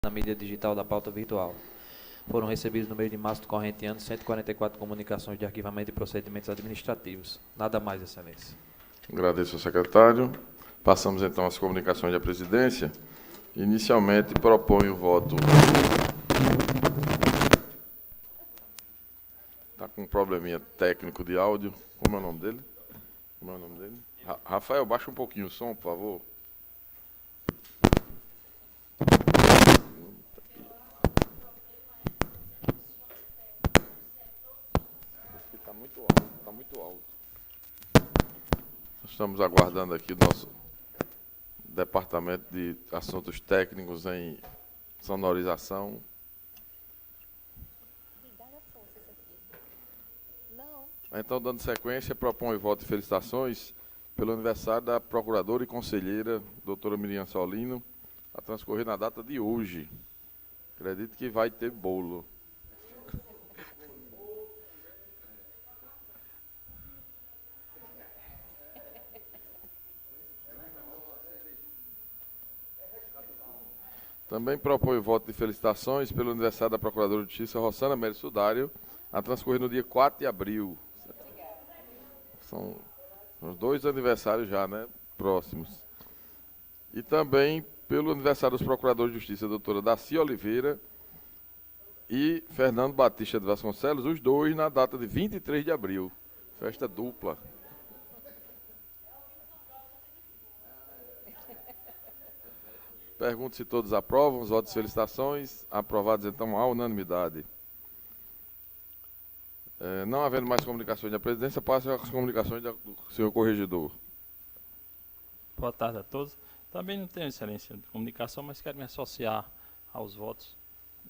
da mídia digital da pauta virtual. Foram recebidos no mês de março do corrente ano 144 comunicações de arquivamento de procedimentos administrativos. Nada mais, Excelência. Agradeço ao secretário. Passamos então às comunicações da presidência. Inicialmente, proponho o voto. Está com um probleminha técnico de áudio. Como é o nome dele? Rafael, baixa um pouquinho o som, por favor. Está muito alto. Estamos aguardando aqui o nosso departamento de assuntos técnicos em sonorização. Então, dando sequência, proponho voto de felicitações pelo aniversário da procuradora e conselheira, doutora Miriam Solino, a transcorrer na data de hoje. Acredito que vai ter bolo. Também proponho voto de felicitações pelo aniversário da Procuradora de Justiça, Rossana Melo Sudário, a transcorrer no dia 4 de abril. São os 2 aniversários já, né? Próximos. E também pelo aniversário dos Procuradores de Justiça, a doutora Daci Oliveira e Fernando Batista de Vasconcelos, os 2 na data de 23 de abril. Festa dupla. Pergunto se todos aprovam os votos de felicitações. Aprovados, então, à unanimidade. Não havendo mais comunicações da presidência, passo às comunicações do senhor corregedor. Boa tarde a todos. Também não tenho, excelência, de comunicação, mas quero me associar aos votos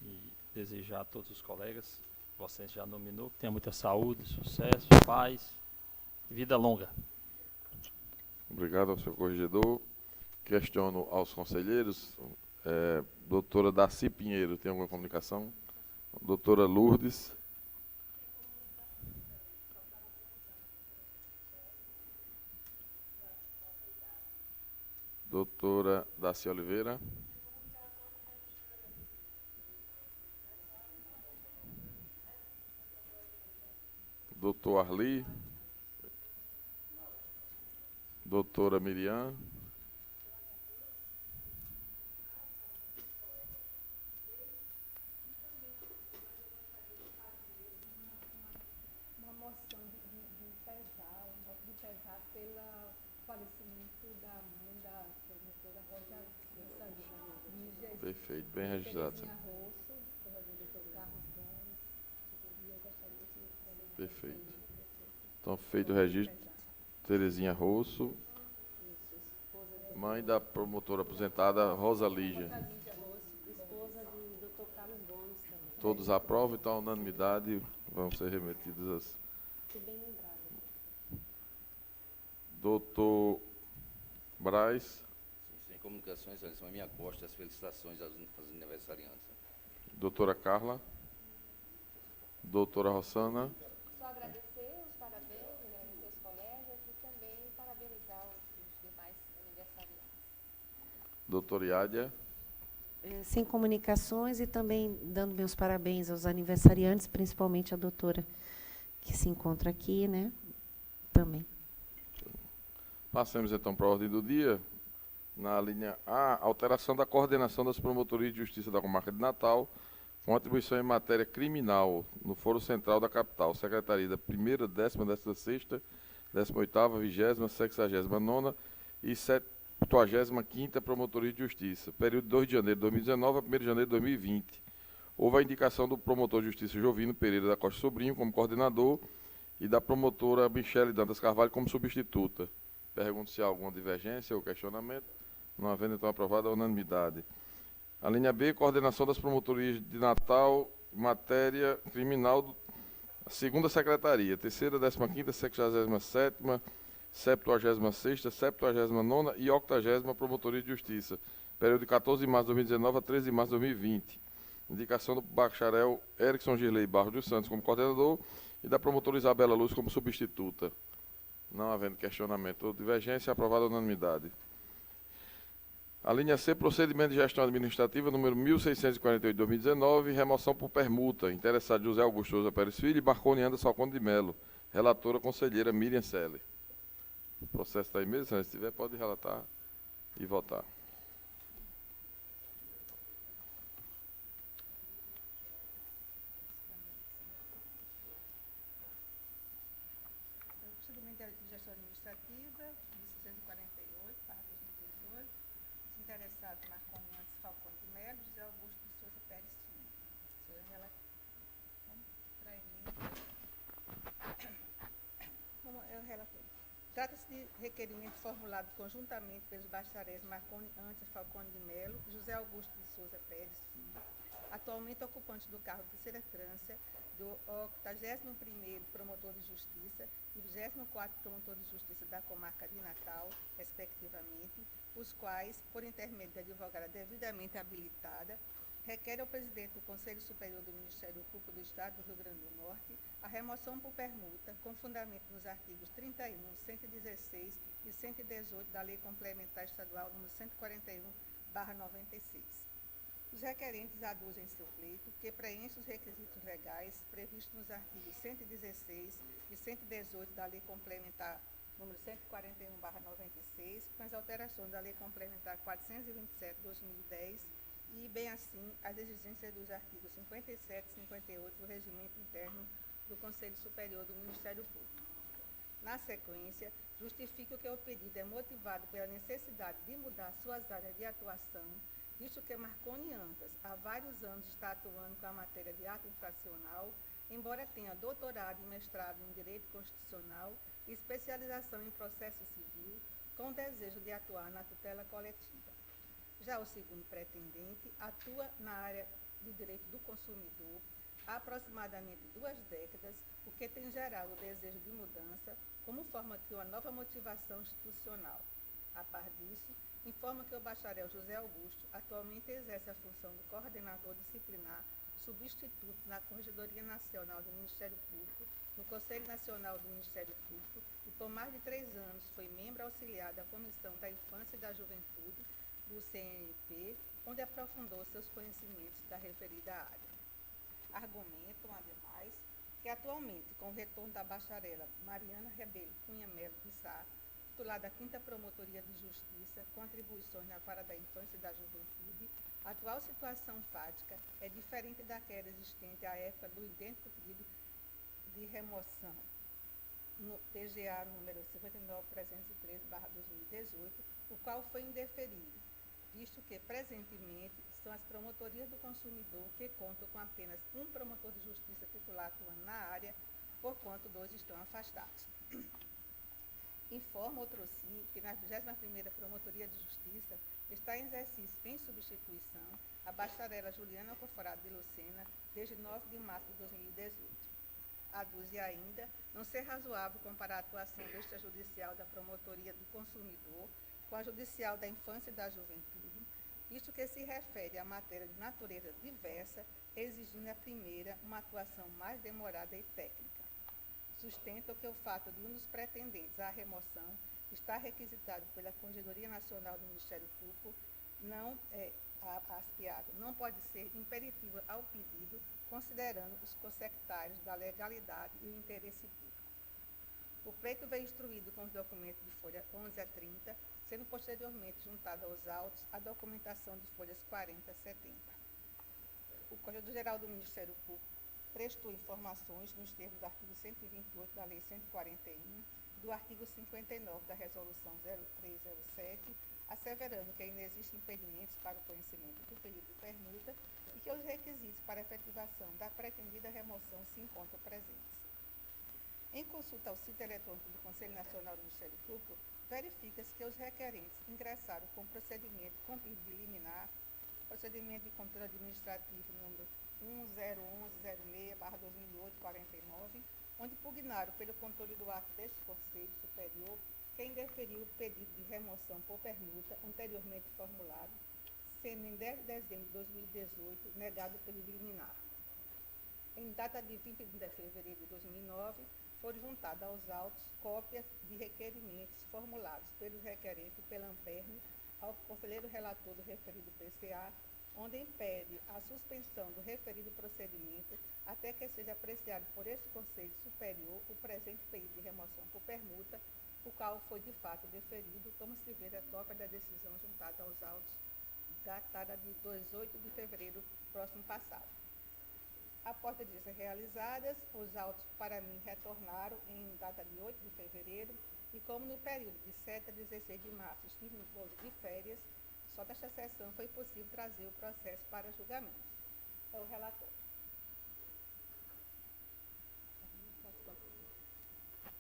e desejar a todos os colegas, você já nominou, que tenha muita saúde, sucesso, paz e vida longa. Obrigado ao senhor corregedor. Questiono aos conselheiros. Doutora Daci Pinheiro, tem alguma comunicação? Doutora Lourdes. Doutora Daci Oliveira. Doutor Arli. Doutora Miriam. Uma moção de pesar pelo falecimento da mãe da promotora Rosa Lígia. Perfeito, bem registrado. Terezinha Rosso, esposa do Dr. Carlos Gomes, e eu gostaria de... Perfeito. Então, feito o registro, Terezinha Rosso, mãe da promotora aposentada Rosa Lígia. Esposa do Dr. Carlos Gomes também. Todos aprovam, então, a unanimidade, vão ser remetidas as... Muito bem lembrado. Doutor Braz. Sem comunicações, são a minha costa, as felicitações aos aniversariantes. Doutora Carla. Doutora Rossana. Só agradecer os parabéns, agradecer os colegas e também parabenizar os demais aniversariantes. Doutora Iádia. Sem comunicações e também dando meus parabéns aos aniversariantes, principalmente a doutora que se encontra aqui, né? Também. Passemos então para a ordem do dia. Na linha A, alteração da coordenação das promotorias de justiça da comarca de Natal, com atribuição em matéria criminal no Foro Central da capital, Secretaria da 1ª, 10ª, 16ª, 18ª, 20ª, 69ª e 75ª Promotoria de Justiça, período de 2 de janeiro de 2019 a 1º de janeiro de 2020. Houve a indicação do promotor de justiça Jovino Pereira da Costa Sobrinho como coordenador e da promotora Michele Dantas Carvalho como substituta. Pergunto se há alguma divergência ou questionamento. Não havendo, então, aprovada a unanimidade. A linha B, coordenação das promotorias de Natal, matéria criminal, a 2ª Secretaria, 3ª, 15ª, 67ª, 76ª, 79ª e 80ª Promotoria de Justiça, período de 14 de março de 2019 a 13 de março de 2020. Indicação do bacharel Erickson Girley Barros dos Santos como coordenador e da promotora Isabela Luz como substituta. Não havendo questionamento ou divergência, aprovada a unanimidade. A linha C, procedimento de gestão administrativa número 1648/2019, remoção por permuta. Interessado José Augusto Souza Pérez Filho e Marconi Anderson Falcone de Melo. Relatora conselheira Miriam Selle. O processo está aí mesmo, se tiver pode relatar e votar. Procedimento de gestão administrativa, 1648/2018. Os interessados Marconi Anderson Falcone de Melo, José Augusto de Souza Pérez Filho. Senhor relator. Para emenda. Como é o relator? Trata-se de requerimento formulado conjuntamente pelos bacharéis Marconi Anderson Falcone de Melo e José Augusto de Souza Pérez Filho, atualmente ocupantes do cargo de terceira instância do 81º Promotor de Justiça e 24º Promotor de Justiça da Comarca de Natal, respectivamente, os quais, por intermédio da advogada devidamente habilitada, requer ao presidente do Conselho Superior do Ministério Público do Estado do Rio Grande do Norte a remoção por permuta, com fundamento nos artigos 31, 116 e 118 da Lei Complementar Estadual nº 141/96. Os requerentes aduzem em seu pleito que preenche os requisitos legais previstos nos artigos 116 e 118 da Lei Complementar número 141/96, com as alterações da Lei Complementar 427/2010 e, bem assim, as exigências dos artigos 57 e 58 do Regimento Interno do Conselho Superior do Ministério Público. Na sequência, justifico que o pedido é motivado pela necessidade de mudar suas áreas de atuação, visto que Marconi Antas há vários anos está atuando com a matéria de ato infracional, embora tenha doutorado e mestrado em Direito Constitucional e especialização em Processo Civil, com o desejo de atuar na tutela coletiva. Já o segundo pretendente atua na área do direito do consumidor há aproximadamente 2 décadas, o que tem gerado o desejo de mudança como forma de uma nova motivação institucional. A par disso, informa que o bacharel José Augusto atualmente exerce a função de coordenador disciplinar substituto na Corregedoria Nacional do Ministério Público, no Conselho Nacional do Ministério Público, e por mais de 3 anos foi membro auxiliar da Comissão da Infância e da Juventude do CNP, onde aprofundou seus conhecimentos da referida área. Argumentam, ademais, que atualmente, com o retorno da bacharela Mariana Rebelo Cunha Melo de Sá, titular da 5ª Promotoria de Justiça, com atribuições na vara da infância e da juventude, a atual situação fática é diferente daquela existente à época do idêntico pedido de remoção no TGA número 59313/2018, o qual foi indeferido, visto que, presentemente, são as promotorias do consumidor que contam com apenas um promotor de justiça titular atuando na área, porquanto 2 estão afastados. Informa outrossim que na 21ª Promotoria de Justiça está em exercício em substituição a bacharela Juliana Alcoforado de Lucena desde 9 de março de 2018. Aduz ainda não ser razoável comparar a atuação do extrajudicial da Promotoria do Consumidor com a judicial da Infância e da Juventude, visto que se refere a matéria de natureza diversa, exigindo a primeira uma atuação mais demorada e técnica. Sustenta que o fato de um dos pretendentes à remoção estar requisitado pela Corregedoria Nacional do Ministério Público não pode ser imperativo ao pedido, considerando os consectários da legalidade e o interesse público. O pleito veio instruído com os documentos de folha 11 a 30, sendo posteriormente juntada aos autos a documentação de folhas 40 a 70. O Corregedor-Geral do Ministério Público prestou informações nos termos do artigo 128 da Lei 141 e do artigo 59 da Resolução 0307, asseverando que ainda existem impedimentos para o conhecimento do período de permuta e que os requisitos para a efetivação da pretendida remoção se encontram presentes. Em consulta ao sítio eletrônico do Conselho Nacional do Ministério Público, verifica-se que os requerentes ingressaram com procedimento com pedido de liminar, procedimento de controle administrativo número 10106/2008-49, onde pugnaram pelo controle do ato deste Conselho Superior, que indeferiu o pedido de remoção por permuta anteriormente formulado, sendo em 10 de dezembro de 2018 negado o pedido liminar. Em data de 21 de fevereiro de 2009, foram juntadas aos autos cópias de requerimentos formulados pelos requerentes pela Amperne ao conselheiro relator do referido PCA, onde impede a suspensão do referido procedimento até que seja apreciado por esse Conselho Superior o presente pedido de remoção por permuta, o qual foi de fato deferido, como se vê da cópia da decisão juntada aos autos, datada de 18 de fevereiro próximo passado. Após diligências realizadas, os autos para mim retornaram em data de 8 de fevereiro e como no período de 7 a 16 de março estive em pouso de férias, só nesta sessão foi possível trazer o processo para julgamento. É o relator.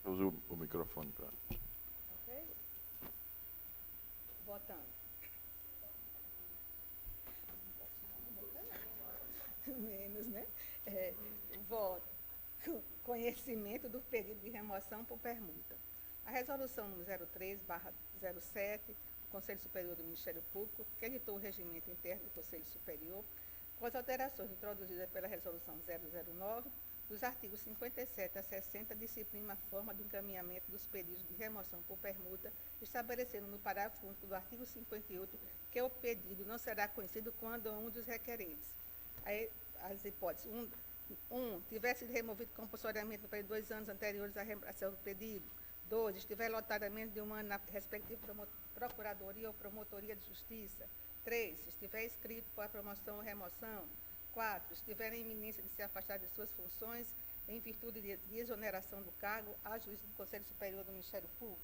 Use o microfone para. Ok? Votando. Menos, né? Voto. Conhecimento do pedido de remoção por permuta. A resolução número 03/07 do Conselho Superior do Ministério Público, que editou o regimento interno do Conselho Superior, com as alterações introduzidas pela resolução 009, dos artigos 57 a 60, disciplina a forma do encaminhamento dos pedidos de remoção por permuta, estabelecendo no parágrafo único do artigo 58 que o pedido não será conhecido quando um dos requerentes. Aí, as hipóteses: 1. Tiver sido removido compulsoriamente no período de 2 anos anteriores à realização do pedido. 2. Estiver lotado menos de 1 ano na respectiva Procuradoria ou Promotoria de Justiça. 3. Estiver inscrito para a promoção ou remoção. 4. Estiver em iminência de se afastar de suas funções em virtude de exoneração do cargo a juiz do Conselho Superior do Ministério Público.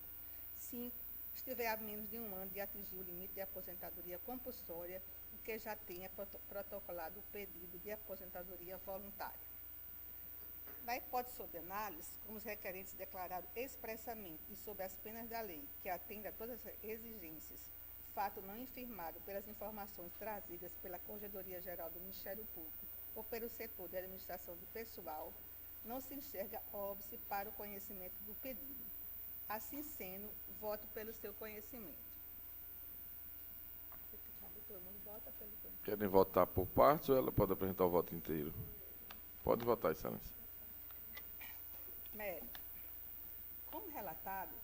5. Estiver a menos de 1 ano de atingir o limite de aposentadoria compulsória, o que já tenha protocolado o pedido de aposentadoria voluntária. Na hipótese sob análise, como os requerentes declararam expressamente e sob as penas da lei, que atende a todas as exigências, fato não infirmado pelas informações trazidas pela Corregedoria Geral do Ministério Público ou pelo setor de administração do pessoal, não se enxerga óbice para o conhecimento do pedido. Assim sendo, voto pelo seu conhecimento. Todo mundo vota pelo conhecimento. Querem votar por partes ou ela pode apresentar o voto inteiro? Pode votar, Excelência. Mérito. Como relatado,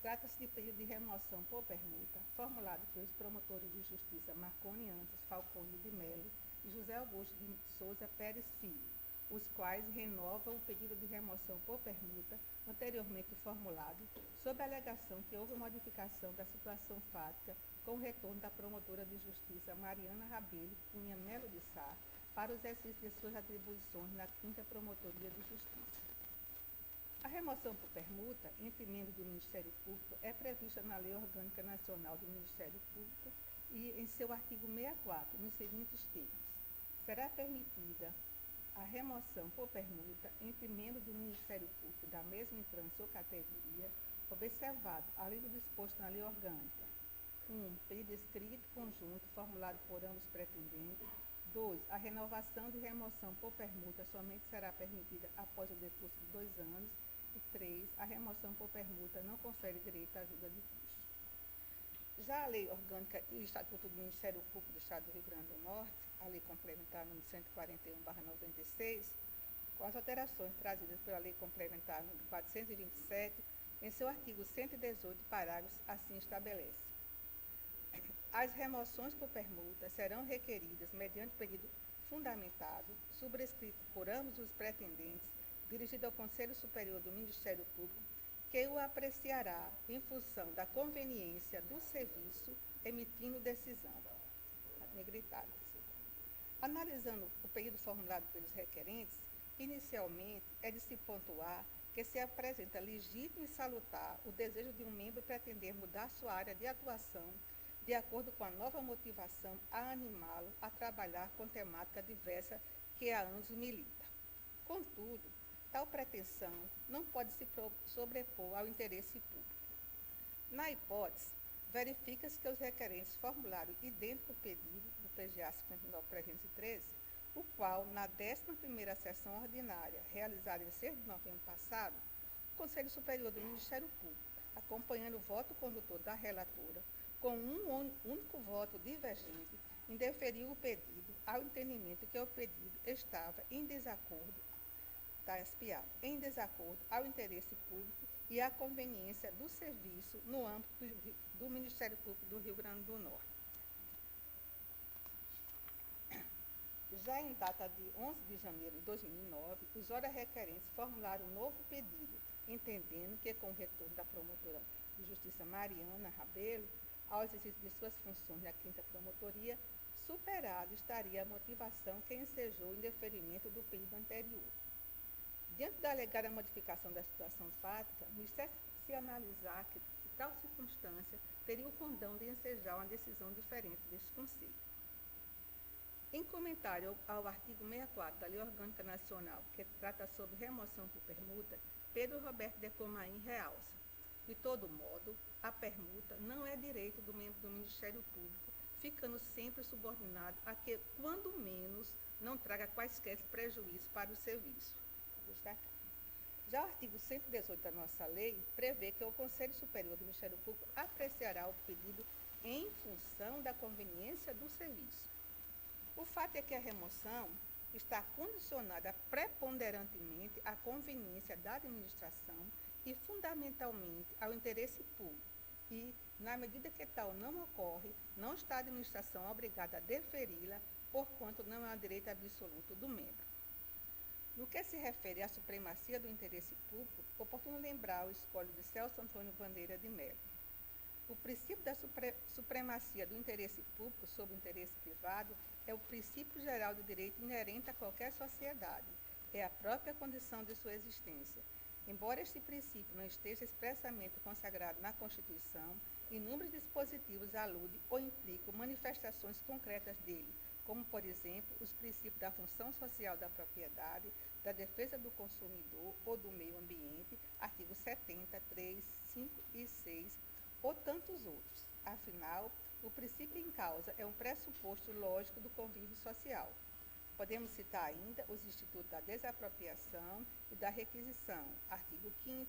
trata-se de pedido de remoção por permuta, formulado pelos promotores de justiça Marconi Antas Falcone de Melo e José Augusto de Souza Pérez Filho, os quais renovam o pedido de remoção por permuta anteriormente formulado, sob a alegação que houve modificação da situação fática com o retorno da promotora de justiça Mariana Rabelo Cunha Melo de Sá para o exercício de suas atribuições na 5ª Promotoria de Justiça. A remoção por permuta, entre membros do Ministério Público, é prevista na Lei Orgânica Nacional do Ministério Público e em seu artigo 64, nos seguintes termos: será permitida a remoção por permuta entre membros do Ministério Público da mesma entrância ou categoria, observado, além do disposto na Lei Orgânica: 1. Pedido escrito conjunto formulado por ambos pretendentes. 2. A renovação de remoção por permuta somente será permitida após o decurso de 2 anos. E 3. A remoção por permuta não confere direito à ajuda de custo. Já a Lei Orgânica e o Estatuto do Ministério Público do Estado do Rio Grande do Norte, a Lei Complementar número 141/96, com as alterações trazidas pela Lei Complementar número 427, em seu artigo 118, parágrafos, assim estabelece: as remoções por permuta serão requeridas mediante pedido fundamentado, subscrito por ambos os pretendentes, dirigido ao Conselho Superior do Ministério Público, que o apreciará em função da conveniência do serviço, emitindo decisão. Negritada. Analisando o pedido formulado pelos requerentes, inicialmente é de se pontuar que se apresenta legítimo e salutar o desejo de um membro pretender mudar sua área de atuação de acordo com a nova motivação a animá-lo a trabalhar com temática diversa que há anos milita. Contudo, tal pretensão não pode se sobrepor ao interesse público. Na hipótese, verifica-se que os requerentes formularam idêntico pedido do PGA 59.313, o qual, na 11ª sessão ordinária, realizada em 6 de novembro passado, o Conselho Superior do Ministério Público, acompanhando o voto condutor da relatora, com um único voto divergente, indeferiu o pedido ao entendimento que o pedido estava em desacordo ao interesse público e a conveniência do serviço no âmbito do Ministério Público do Rio Grande do Norte. Já em data de 11 de janeiro de 2009, os ora requerentes formularam um novo pedido, entendendo que, com o retorno da promotora de Justiça Mariana Rabelo ao exercício de suas funções na 5ª Promotoria, superado estaria a motivação que ensejou o indeferimento do pedido anterior. Diante da alegada modificação da situação fática, se analisar que tal circunstância teria o condão de ensejar uma decisão diferente deste Conselho. Em comentário ao artigo 64 da Lei Orgânica Nacional, que trata sobre remoção por permuta, Pedro Roberto de Comaim realça: de todo modo, a permuta não é direito do membro do Ministério Público, ficando sempre subordinado a que, quando menos, não traga quaisquer prejuízos para o serviço. Destacar. Já o artigo 118 da nossa lei prevê que o Conselho Superior do Ministério Público apreciará o pedido em função da conveniência do serviço. O fato é que a remoção está condicionada preponderantemente à conveniência da administração e, fundamentalmente, ao interesse público. E, na medida que tal não ocorre, não está a administração obrigada a deferi-la, porquanto não é um direito absoluto do membro. No que se refere à supremacia do interesse público, oportuno lembrar o escolho de Celso Antônio Bandeira de Mello. O princípio da supremacia do interesse público sobre o interesse privado é o princípio geral de direito inerente a qualquer sociedade. É a própria condição de sua existência. Embora este princípio não esteja expressamente consagrado na Constituição, inúmeros dispositivos aludem ou implicam manifestações concretas dele, como, por exemplo, os princípios da função social da propriedade, da defesa do consumidor ou do meio ambiente, artigos 70, 3, 5 e 6, ou tantos outros. Afinal, o princípio em causa é um pressuposto lógico do convívio social. Podemos citar ainda os institutos da desapropriação e da requisição, artigo 5º,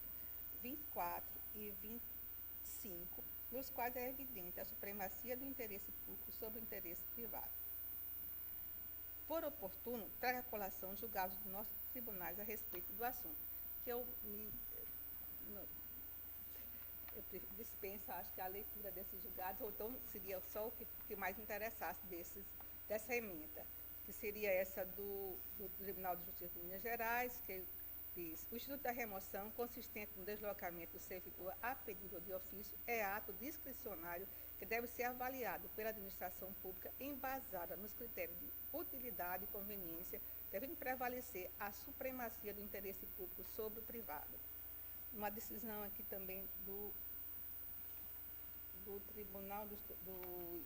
24 e 25, nos quais é evidente a supremacia do interesse público sobre o interesse privado. Por oportuno, traga à colação os julgados dos nossos tribunais a respeito do assunto, que eu dispenso, acho que a leitura desses julgados, ou então seria só o que mais interessasse dessa emenda, que seria essa do Tribunal de Justiça de Minas Gerais, que diz: o Instituto da Remoção, consistente no deslocamento do servidor a pedido de ofício, é ato discricionário que deve ser avaliado pela administração pública embasada nos critérios de utilidade e conveniência, devendo prevalecer a supremacia do interesse público sobre o privado. Uma decisão aqui também do Tribunal do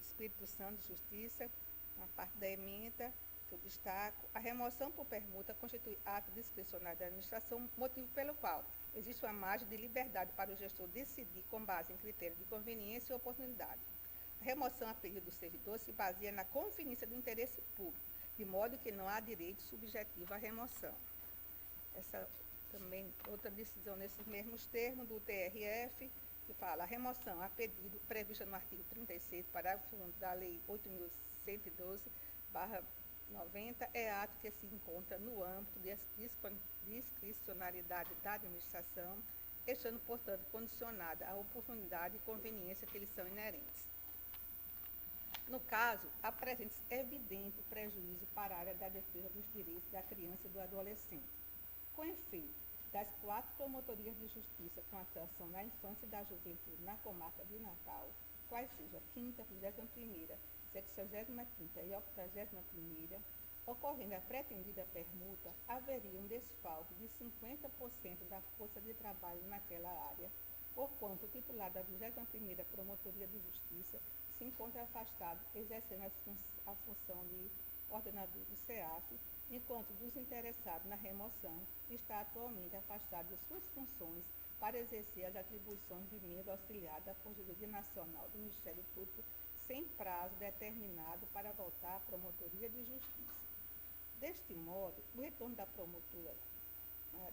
Espírito Santo de Justiça, na parte da emenda, que eu destaco: a remoção por permuta constitui ato discricionário da administração, motivo pelo qual existe uma margem de liberdade para o gestor decidir com base em critérios de conveniência e oportunidade. A remoção a pedido do servidor se baseia na conveniência do interesse público, de modo que não há direito subjetivo à remoção. Essa também outra decisão nesses mesmos termos do TRF, que fala: a remoção a pedido prevista no artigo 36, parágrafo 1 da Lei 8.112/90, é ato que se encontra no âmbito de discricionariedade da administração, estando, portanto, condicionada à oportunidade e conveniência que lhes são inerentes. No caso, apresenta-se evidente prejuízo para a área da defesa dos direitos da criança e do adolescente. Com efeito, das 4 promotorias de justiça com atuação na infância e da juventude na comarca de Natal, quais sejam a 5ª, 21ª, 75ª e 81ª, ocorrendo a pretendida permuta, haveria um desfalque de 50% da força de trabalho naquela área, porquanto o titular da 21ª Promotoria de Justiça se encontra afastado, exercendo a função de coordenador do CEAF, enquanto dos interessados na remoção está atualmente afastado de suas funções para exercer as atribuições de membro auxiliar da Corregedoria Nacional do Ministério Público, sem prazo determinado para voltar à Promotoria de Justiça. Deste modo, o retorno da promotora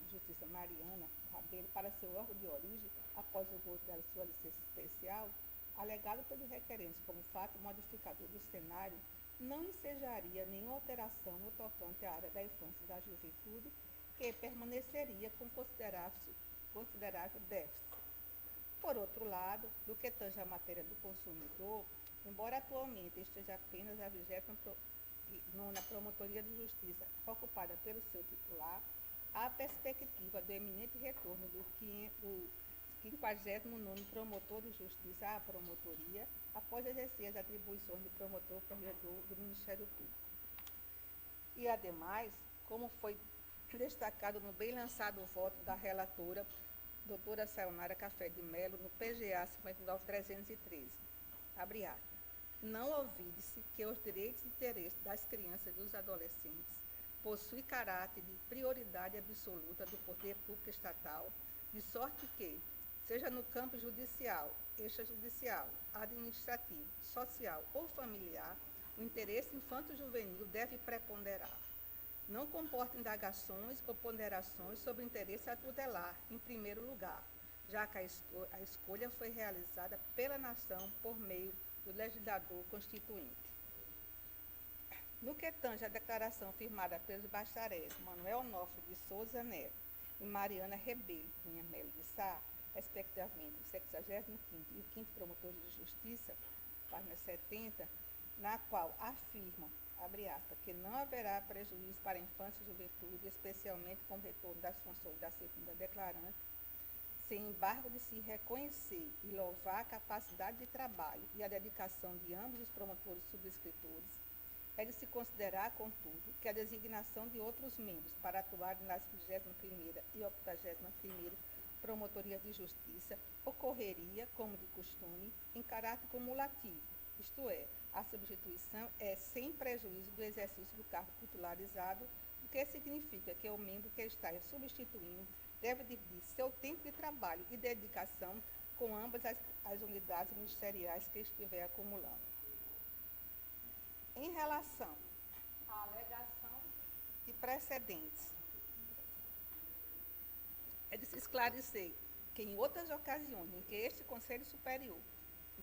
de Justiça Mariana Rabelo para seu órgão de origem, após o voto da sua licença especial, alegado pelos requerentes como fato modificador do cenário, não ensejaria nenhuma alteração no tocante à área da infância e da juventude, que permaneceria como considerável déficit. Por outro lado, no que tange à matéria do consumidor, embora atualmente esteja apenas a 29ª Promotoria de Justiça ocupada pelo seu titular, há a perspectiva do eminente retorno do 59º Promotor de Justiça à promotoria, após exercer as atribuições de promotor-corregedor do Ministério Público. E, ademais, como foi destacado no bem lançado voto da relatora, doutora Sayonara Café de Mello, no PGA 59313, abre aspas, não olvide-se que os direitos e interesses das crianças e dos adolescentes possuem caráter de prioridade absoluta do poder público estatal, de sorte que, seja no campo judicial, extrajudicial, administrativo, social ou familiar, o interesse infanto-juvenil deve preponderar. Não comporta indagações ou ponderações sobre o interesse a tutelar, em primeiro lugar, já que a escolha foi realizada pela nação por meio do legislador constituinte. No que tange à declaração firmada pelos bacharéis Manuel Onofre de Souza Neto e Mariana Rebelo Cunha Melo de Sá, respectivamente o 65º e o 5º Promotor de Justiça, página 70, na qual afirmam, abre aspas, que não haverá prejuízo para a infância e juventude, especialmente com o retorno das funções da segunda declarante, sem embargo de se reconhecer e louvar a capacidade de trabalho e a dedicação de ambos os promotores subscritores, é de se considerar, contudo, que a designação de outros membros para atuar nas 21ª e 81ª Promotorias de Justiça ocorreria, como de costume, em caráter cumulativo, isto é, a substituição é sem prejuízo do exercício do cargo titularizado, o que significa que o membro que está substituindo deve dividir seu tempo de trabalho e dedicação com ambas as unidades ministeriais que estiver acumulando. Em relação à alegação de precedentes, é de se esclarecer que em outras ocasiões em que este Conselho Superior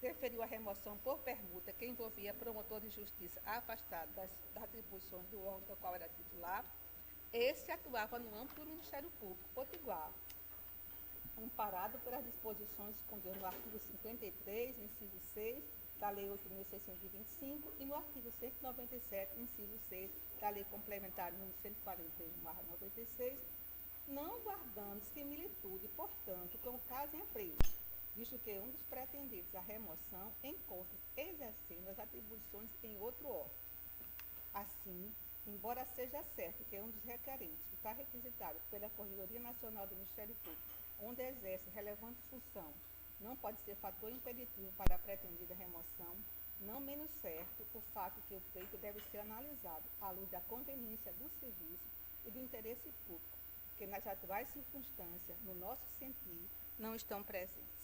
deferiu a remoção por permuta que envolvia promotor de justiça afastado das atribuições do órgão do qual era titular, este atuava no âmbito do Ministério Público Potiguar, amparado pelas disposições contidas no artigo 53, inciso 6, da Lei 8.625 e no artigo 197, inciso 6, da Lei Complementar número 141/96, não guardando similitude, portanto, com o caso em apreço, visto que um dos pretendentes à remoção encontra-se exercendo as atribuições em outro órgão. Assim, embora seja certo que um dos requerentes está requisitado pela Corregedoria Nacional do Ministério Público, onde exerce relevante função, não pode ser fator impeditivo para a pretendida remoção, não menos certo o fato que o pleito deve ser analisado à luz da conveniência do serviço e do interesse público, que nas atuais circunstâncias, no nosso sentir, não estão presentes.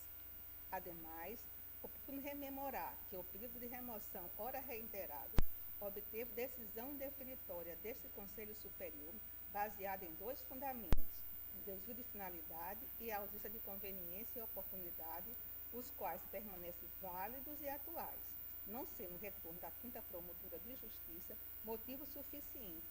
Ademais, oportuno rememorar que o pedido de remoção, ora reiterado, obteve decisão indefinitória deste Conselho Superior, baseada em dois fundamentos, o desvio de finalidade e a ausência de conveniência e oportunidade, os quais permanecem válidos e atuais, não sendo o retorno da 5ª Promotora de Justiça motivo suficiente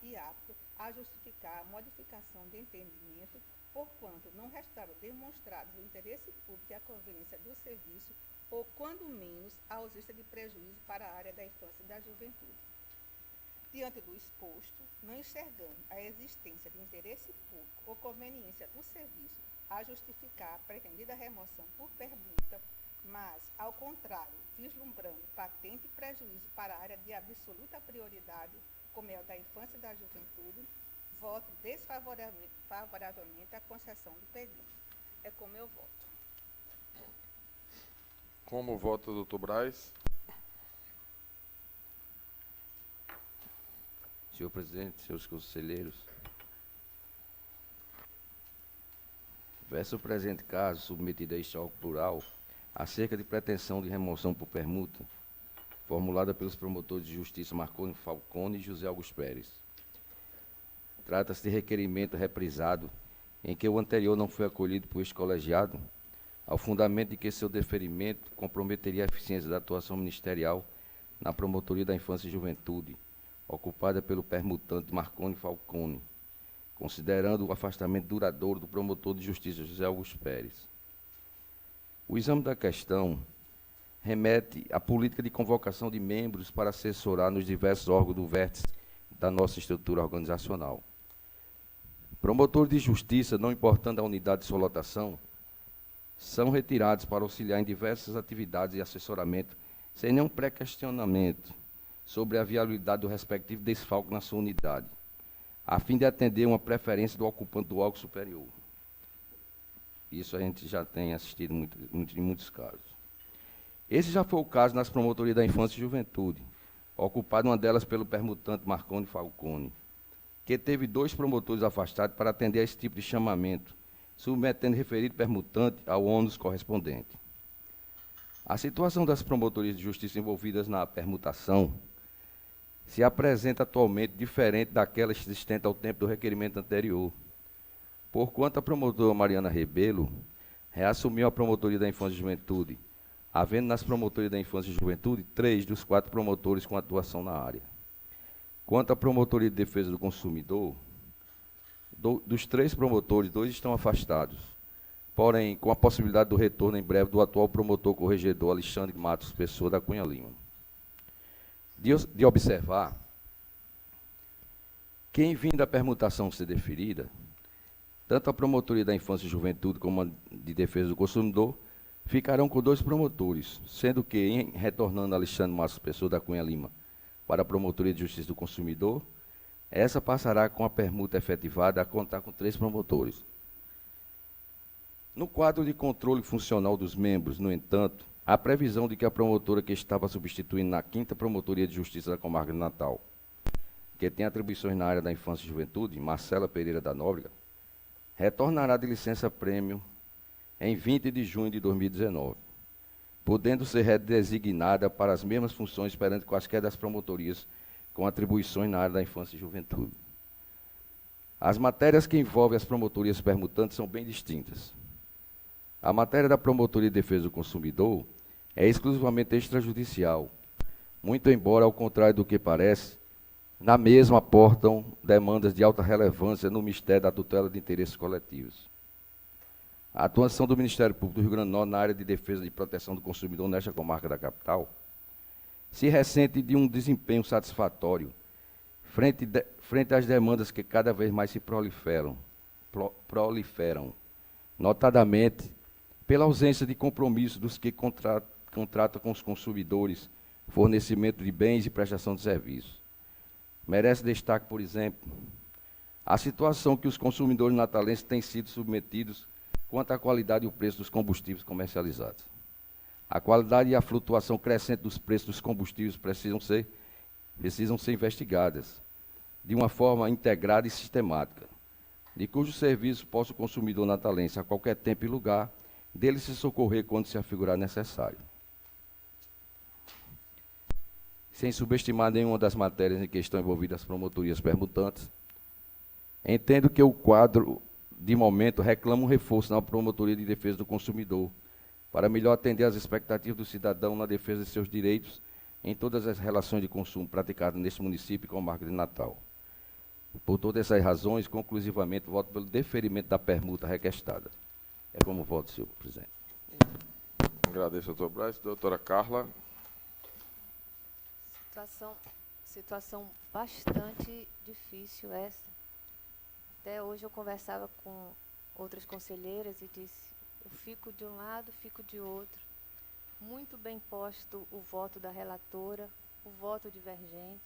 e apto a justificar a modificação de entendimento, porquanto não restaram demonstrados o interesse público e a conveniência do serviço, ou, quando menos, a ausência de prejuízo para a área da infância e da juventude. Diante do exposto, não enxergando a existência de interesse público ou conveniência do serviço a justificar a pretendida remoção por permuta, mas, ao contrário, vislumbrando patente prejuízo para a área de absoluta prioridade, como é a da infância e da juventude, voto desfavoravelmente à concessão do pedido. É como eu voto. Como vota o doutor Braz? Senhor presidente, senhores conselheiros, verso o presente caso, submetido a este órgão plural, acerca de pretensão de remoção por permuta, formulada pelos promotores de justiça Marconi Falcone e José Augusto Pérez. Trata-se de requerimento reprisado, em que o anterior não foi acolhido por este colegiado, ao fundamento de que seu deferimento comprometeria a eficiência da atuação ministerial na Promotoria da Infância e Juventude, ocupada pelo permutante Marconi Falcone, considerando o afastamento duradouro do promotor de justiça José Augusto Pérez. O exame da questão remete à política de convocação de membros para assessorar nos diversos órgãos do vértice da nossa estrutura organizacional. Promotores de justiça, não importando a unidade de sua lotação, são retirados para auxiliar em diversas atividades de assessoramento, sem nenhum pré-questionamento sobre a viabilidade do respectivo desfalque na sua unidade, a fim de atender uma preferência do ocupante do órgão superior. Isso a gente já tem assistido em muitos casos. Esse já foi o caso nas promotorias da infância e juventude, ocupada uma delas pelo permutante Marconi Falcone, que teve 2 promotores afastados para atender a esse tipo de chamamento, submetendo o referido permutante ao ônus correspondente. A situação das promotorias de justiça envolvidas na permutação se apresenta atualmente diferente daquela existente ao tempo do requerimento anterior, porquanto a promotora Mariana Rebelo reassumiu a promotoria da infância e juventude, havendo nas promotorias da infância e juventude 3 dos 4 promotores com atuação na área. Quanto à promotoria de defesa do consumidor, dos 3 promotores, 2 estão afastados, porém com a possibilidade do retorno em breve do atual promotor corregedor Alexandre Matos Pessoa da Cunha Lima. De observar que, em vindo a permutação ser deferida, tanto a promotoria da infância e juventude como a de defesa do consumidor ficarão com 2 promotores, sendo que, em retornando Alexandre Matos Pessoa da Cunha Lima para a promotoria de justiça do consumidor, essa passará com a permuta efetivada a contar com 3 promotores. No quadro de controle funcional dos membros, no entanto, há previsão de que a promotora que estava substituindo na 5ª Promotoria de Justiça da Comarca de Natal, que tem atribuições na área da infância e juventude, Marcela Pereira da Nóbrega, retornará de licença-prêmio em 20 de junho de 2019, podendo ser redesignada para as mesmas funções perante quaisquer das promotorias com atribuições na área da infância e juventude. As matérias que envolvem as promotorias permutantes são bem distintas. A matéria da Promotoria de Defesa do Consumidor é exclusivamente extrajudicial, muito embora, ao contrário do que parece, na mesma aportam demandas de alta relevância no Ministério da Tutela de Interesses Coletivos. A atuação do Ministério Público do Rio Grande do Norte na área de defesa e proteção do consumidor nesta comarca da capital se ressente de um desempenho satisfatório frente às demandas que cada vez mais se proliferam, notadamente pela ausência de compromisso dos que contratam com os consumidores, fornecimento de bens e prestação de serviços. Merece destaque, por exemplo, a situação que os consumidores natalenses têm sido submetidos quanto à qualidade e o preço dos combustíveis comercializados. A qualidade e a flutuação crescente dos preços dos combustíveis precisam ser investigadas de uma forma integrada e sistemática, de cujo serviço possa o consumidor natalense, a qualquer tempo e lugar, dele se socorrer quando se afigurar necessário. Sem subestimar nenhuma das matérias em que estão envolvidas as promotorias permutantes, entendo que o quadro, de momento, reclama um reforço na promotoria de defesa do consumidor, para melhor atender às expectativas do cidadão na defesa de seus direitos em todas as relações de consumo praticadas neste município e comarca de Natal. Por todas essas razões, conclusivamente, voto pelo deferimento da permuta requestada. É como voto, senhor presidente. Agradeço, doutor Braz. Doutora Carla. Situação bastante difícil essa. Até hoje eu conversava com outras conselheiras e disse, eu fico de um lado, fico de outro. Muito bem posto o voto da relatora, o voto divergente,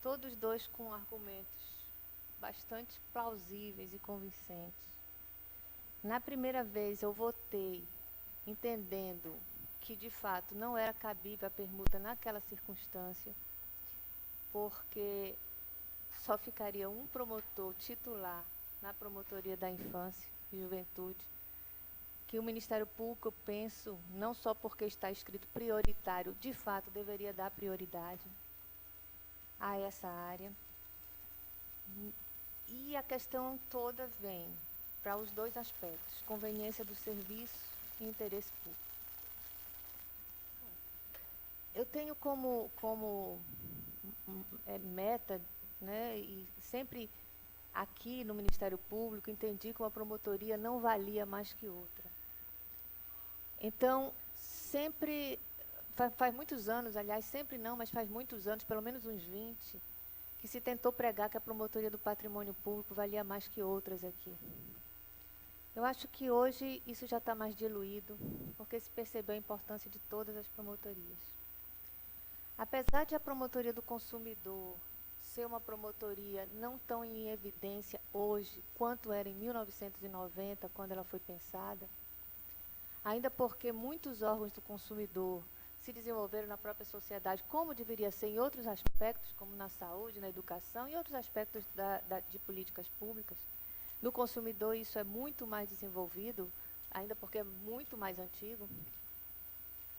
todos 2 com argumentos bastante plausíveis e convincentes. Na primeira vez eu votei entendendo que de fato não era cabível a permuta naquela circunstância, porque só ficaria um promotor titular na promotoria da infância e juventude, que o Ministério Público, eu penso, não só porque está escrito prioritário, de fato deveria dar prioridade a essa área. E a questão toda vem para os 2 aspectos, conveniência do serviço e interesse público. Eu tenho como meta, né, e sempre aqui no Ministério Público, entendi que uma promotoria não valia mais que outra. Então, sempre, faz muitos anos, aliás, sempre não, mas faz muitos anos, pelo menos uns 20, que se tentou pregar que a promotoria do patrimônio público valia mais que outras aqui. Eu acho que hoje isso já está mais diluído, porque se percebeu a importância de todas as promotorias. Apesar de a promotoria do consumidor ser uma promotoria não tão em evidência hoje quanto era em 1990, quando ela foi pensada, ainda porque muitos órgãos do consumidor se desenvolveram na própria sociedade, como deveria ser em outros aspectos, como na saúde, na educação e outros aspectos de políticas públicas. No consumidor isso é muito mais desenvolvido, ainda porque é muito mais antigo.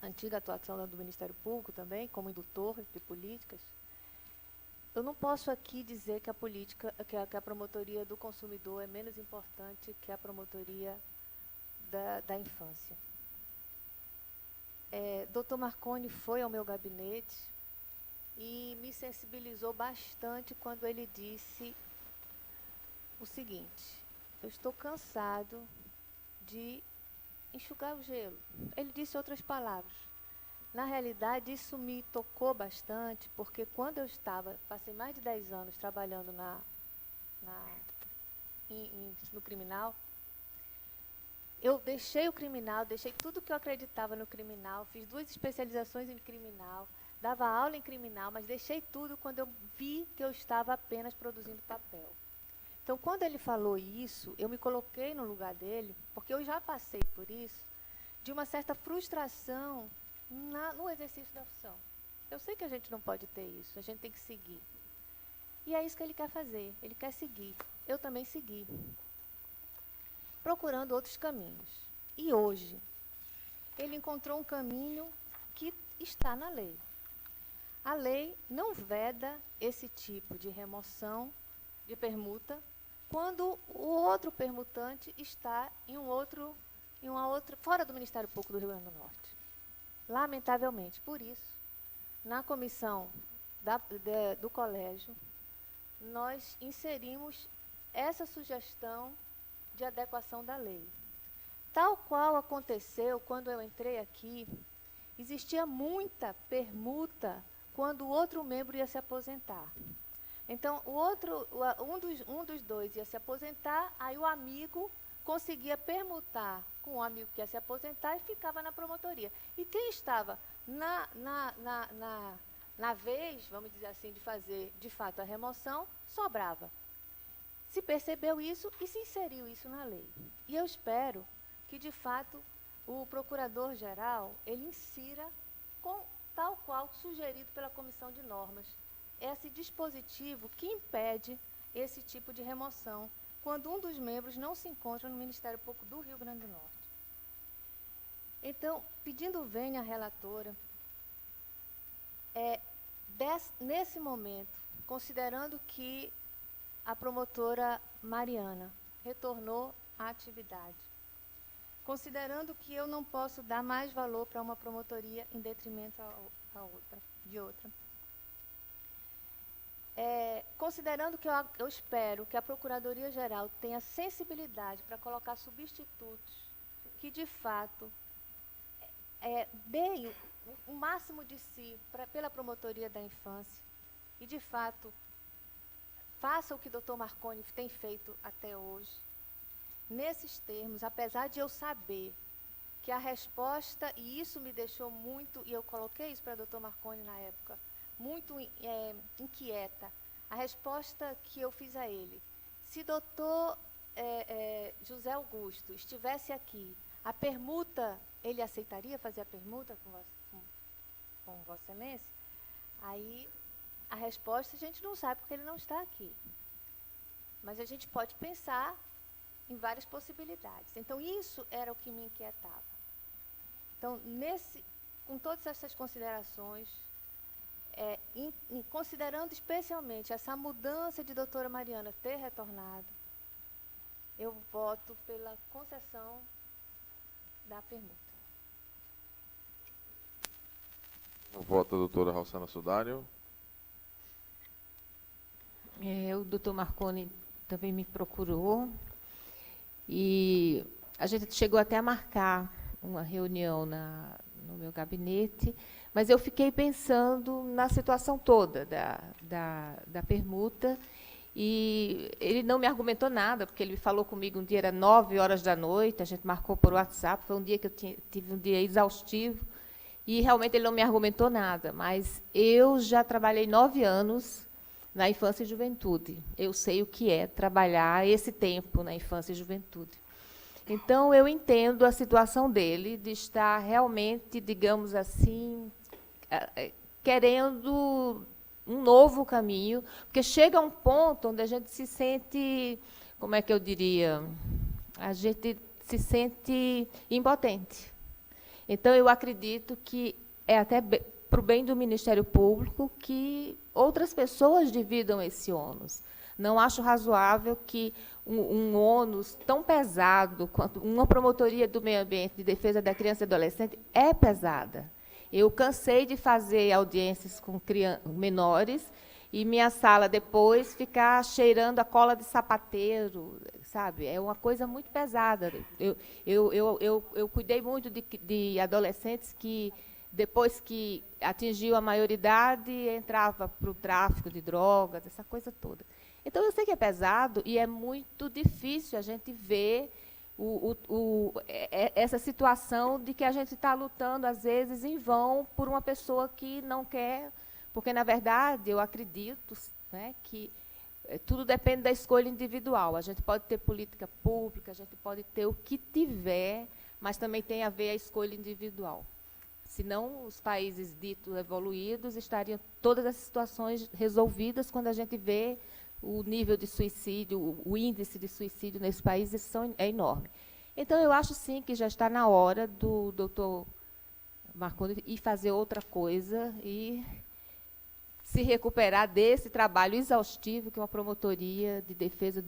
Antiga atuação do Ministério Público também, como indutor de políticas. Eu não posso aqui dizer que a promotoria do consumidor é menos importante que a promotoria da infância. Dr. Marconi foi ao meu gabinete e me sensibilizou bastante quando ele disse o seguinte: eu estou cansado de enxugar o gelo. Ele disse outras palavras. Na realidade, isso me tocou bastante, porque quando eu passei mais de 10 anos trabalhando no criminal, eu deixei o criminal, deixei tudo que eu acreditava no criminal, fiz 2 especializações em criminal, dava aula em criminal, mas deixei tudo quando eu vi que eu estava apenas produzindo papel. Então, quando ele falou isso, eu me coloquei no lugar dele, porque eu já passei por isso, de uma certa frustração no exercício da função. Eu sei que a gente não pode ter isso, a gente tem que seguir. E é isso que ele quer fazer, ele quer seguir. Eu também segui, procurando outros caminhos. E hoje, ele encontrou um caminho que está na lei. A lei não veda esse tipo de remoção de permuta quando o outro permutante está fora do Ministério Público do Rio Grande do Norte. Lamentavelmente, por isso, na comissão do colégio, nós inserimos essa sugestão de adequação da lei. Tal qual aconteceu quando eu entrei aqui, existia muita permuta quando o outro membro ia se aposentar. Então, um dos dois ia se aposentar, aí o amigo conseguia permutar com o amigo que ia se aposentar e ficava na promotoria. E quem estava na vez, vamos dizer assim, de fazer, de fato, a remoção, sobrava. Se percebeu isso e se inseriu isso na lei. E eu espero que, de fato, o procurador-geral, ele insira, tal qual sugerido pela Comissão de Normas, esse dispositivo que impede esse tipo de remoção quando um dos membros não se encontra no Ministério Público do Rio Grande do Norte. Então, pedindo vênia à relatora, nesse momento, considerando que a promotora Mariana retornou à atividade, considerando que eu não posso dar mais valor para uma promotoria em detrimento de outra, considerando que eu espero que a Procuradoria-Geral tenha sensibilidade para colocar substitutos que, de fato, deem o máximo de si pela promotoria da infância e, de fato, faça o que o Dr. Marconi tem feito até hoje. Nesses termos, apesar de eu saber que a resposta, e isso me deixou muito, e eu coloquei isso para o Dr. Marconi na época, muito inquieta, a resposta que eu fiz a ele: se Dr. José Augusto estivesse aqui, a permuta, ele aceitaria fazer a permuta com Vossa Excelência? Aí, a resposta a gente não sabe porque ele não está aqui. Mas a gente pode pensar em várias possibilidades. Então, isso era o que me inquietava. Então, com todas essas considerações, considerando especialmente essa mudança de doutora Mariana ter retornado, eu voto pela concessão da permuta. Vota a doutora Rosana Sudário. O doutor Marconi também me procurou e a gente chegou até a marcar uma reunião no meu gabinete, mas eu fiquei pensando na situação toda da permuta e ele não me argumentou nada, porque ele falou comigo um dia, era 9 horas da noite, a gente marcou por WhatsApp, foi um dia que eu tive um dia exaustivo, e realmente ele não me argumentou nada, mas eu já trabalhei 9 anos na infância e juventude. Eu sei o que é trabalhar esse tempo na infância e juventude. Então, eu entendo a situação dele de estar realmente, digamos assim, querendo um novo caminho, porque chega um ponto onde a gente se sente, como é que eu diria, a gente se sente impotente. Então, eu acredito que é até para o bem do Ministério Público que outras pessoas dividam esse ônus. Não acho razoável que um ônus tão pesado quanto uma promotoria do meio ambiente de defesa da criança e adolescente é pesada. Eu cansei de fazer audiências com menores e minha sala depois ficar cheirando a cola de sapateiro, sabe? É uma coisa muito pesada. Eu cuidei muito de adolescentes que, depois que atingiu a maioridade, entrava para o tráfico de drogas, essa coisa toda. Então, eu sei que é pesado e é muito difícil a gente ver essa situação de que a gente está lutando, às vezes, em vão, por uma pessoa que não quer, porque, na verdade, eu acredito, né, que tudo depende da escolha individual. A gente pode ter política pública, a gente pode ter o que tiver, mas também tem a ver a escolha individual. Senão, os países ditos evoluídos estariam todas as situações resolvidas quando a gente vê o nível de suicídio, o índice de suicídio nesse país é enorme. Então, eu acho, sim, que já está na hora do doutor Marconi ir fazer outra coisa e se recuperar desse trabalho exaustivo que uma promotoria de defesa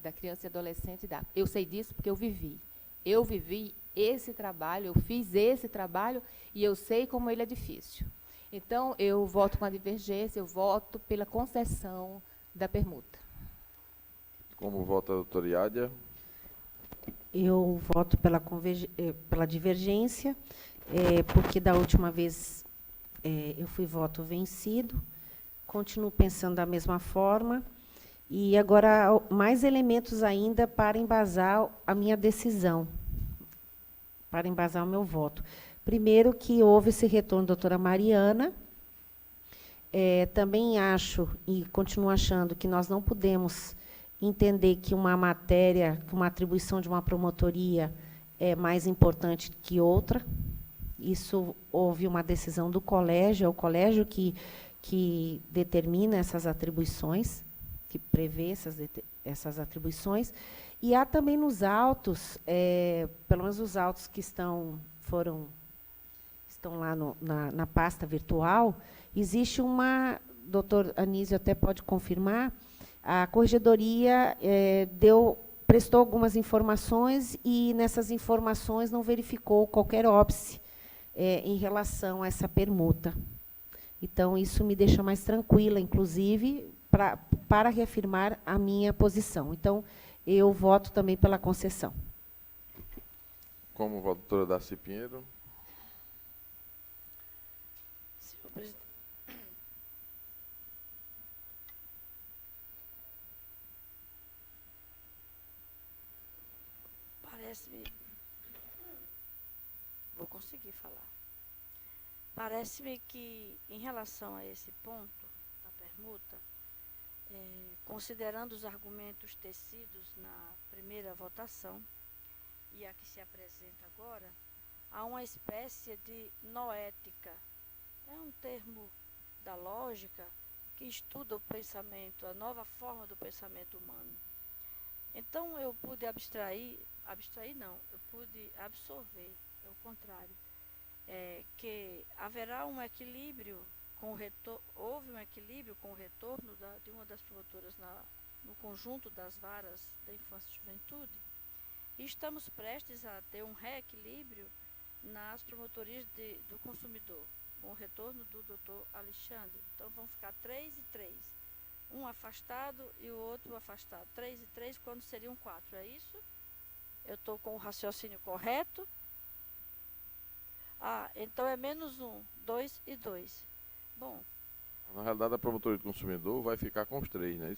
da criança e adolescente dá. Eu sei disso porque eu vivi. Eu vivi esse trabalho, eu fiz esse trabalho e eu sei como ele é difícil. Então, eu voto com a divergência, eu voto pela concessão da permuta. Como vota a doutora Iádia? Eu voto pela divergência, porque da última vez eu fui voto vencido, continuo pensando da mesma forma, e agora mais elementos ainda para embasar a minha decisão, para embasar o meu voto. Primeiro, que houve esse retorno da doutora Mariana. Também acho, e continuo achando, que nós não podemos entender que uma matéria, que uma atribuição de uma promotoria é mais importante que outra. Isso houve uma decisão do colégio, é o colégio que determina essas atribuições, que prevê essas atribuições. E há também nos autos, pelo menos os autos que estão lá na pasta virtual, existe uma, doutor Anísio até pode confirmar, a corregedoria prestou algumas informações e, nessas informações, não verificou qualquer óbice em relação a essa permuta. Então, isso me deixa mais tranquila, inclusive, para reafirmar a minha posição. Então, eu voto também pela concessão. Como vota a doutora Darcy Pinheiro? Senhor presidente. Parece-me... Vou conseguir falar. Parece-me que, em relação a esse ponto da permuta, considerando os argumentos tecidos na primeira votação e a que se apresenta agora, há uma espécie de noética. É um termo da lógica que estuda o pensamento, a nova forma do pensamento humano. Então, eu pude eu pude absorver, é o contrário, que haverá um equilíbrio houve um equilíbrio com o retorno de uma das promotoras no conjunto das varas da infância e juventude, e estamos prestes a ter um reequilíbrio nas promotorias do consumidor, com o retorno do doutor Alexandre. Então, vão ficar 3 e 3. um afastado e o outro afastado. 3 e 3, quando seriam 4, é isso? Eu estou com o raciocínio correto? Ah, então é menos 1, 2 e 2. Bom, Na realidade, a promotoria do consumidor vai ficar com os 3, né?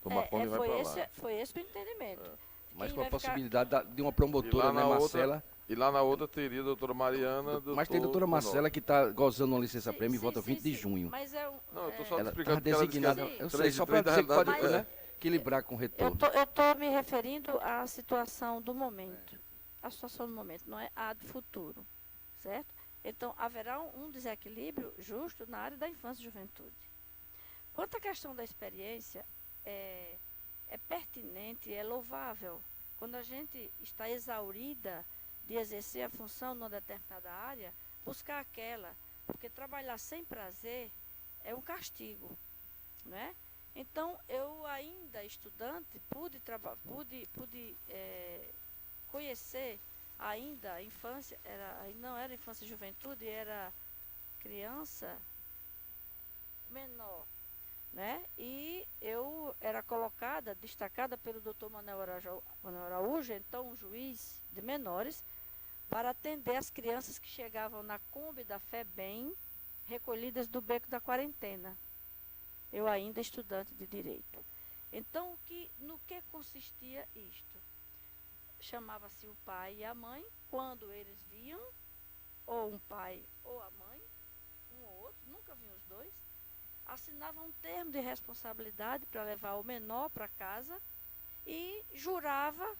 Tom Marconi vai para lá. foi esse o entendimento. Mas Quem com a vai ficar- possibilidade de uma E promotora, lá né, na outra- Marcela? E lá na outra teria a doutora Mariana. Mas tem a doutora Marcela que está gozando uma licença-prêmio e Sim, volta sim, 20 de sim, junho. Mas é um, Não, eu estou é- só te Ela explicando está designada, Sim. eu sei, 3 só e para 3 da dizer que pode, realidade, né, equilibrar com o retorno. eu tô me referindo à situação do momento. A situação do momento, não é a do futuro. Certo? Então, haverá um desequilíbrio justo na área da infância e juventude. Quanto à questão da experiência, é pertinente, é louvável. Quando a gente está exaurida de exercer a função numa determinada área, buscar aquela, porque trabalhar sem prazer é um castigo, né? Então, eu ainda estudante pude conhecer ainda a infância, não era infância e juventude, era criança menor, né? E eu era colocada, destacada pelo Dr. Manuel Araújo, então um juiz de menores, para atender as crianças que chegavam na Kombi da FEBEM, recolhidas do beco da quarentena. Eu ainda estudante de direito. Então, no que consistia isto? Chamava-se o pai e a mãe, quando eles viam, ou um pai ou a mãe, um ou outro, nunca viam os dois, assinavam um termo de responsabilidade para levar o menor para casa e jurava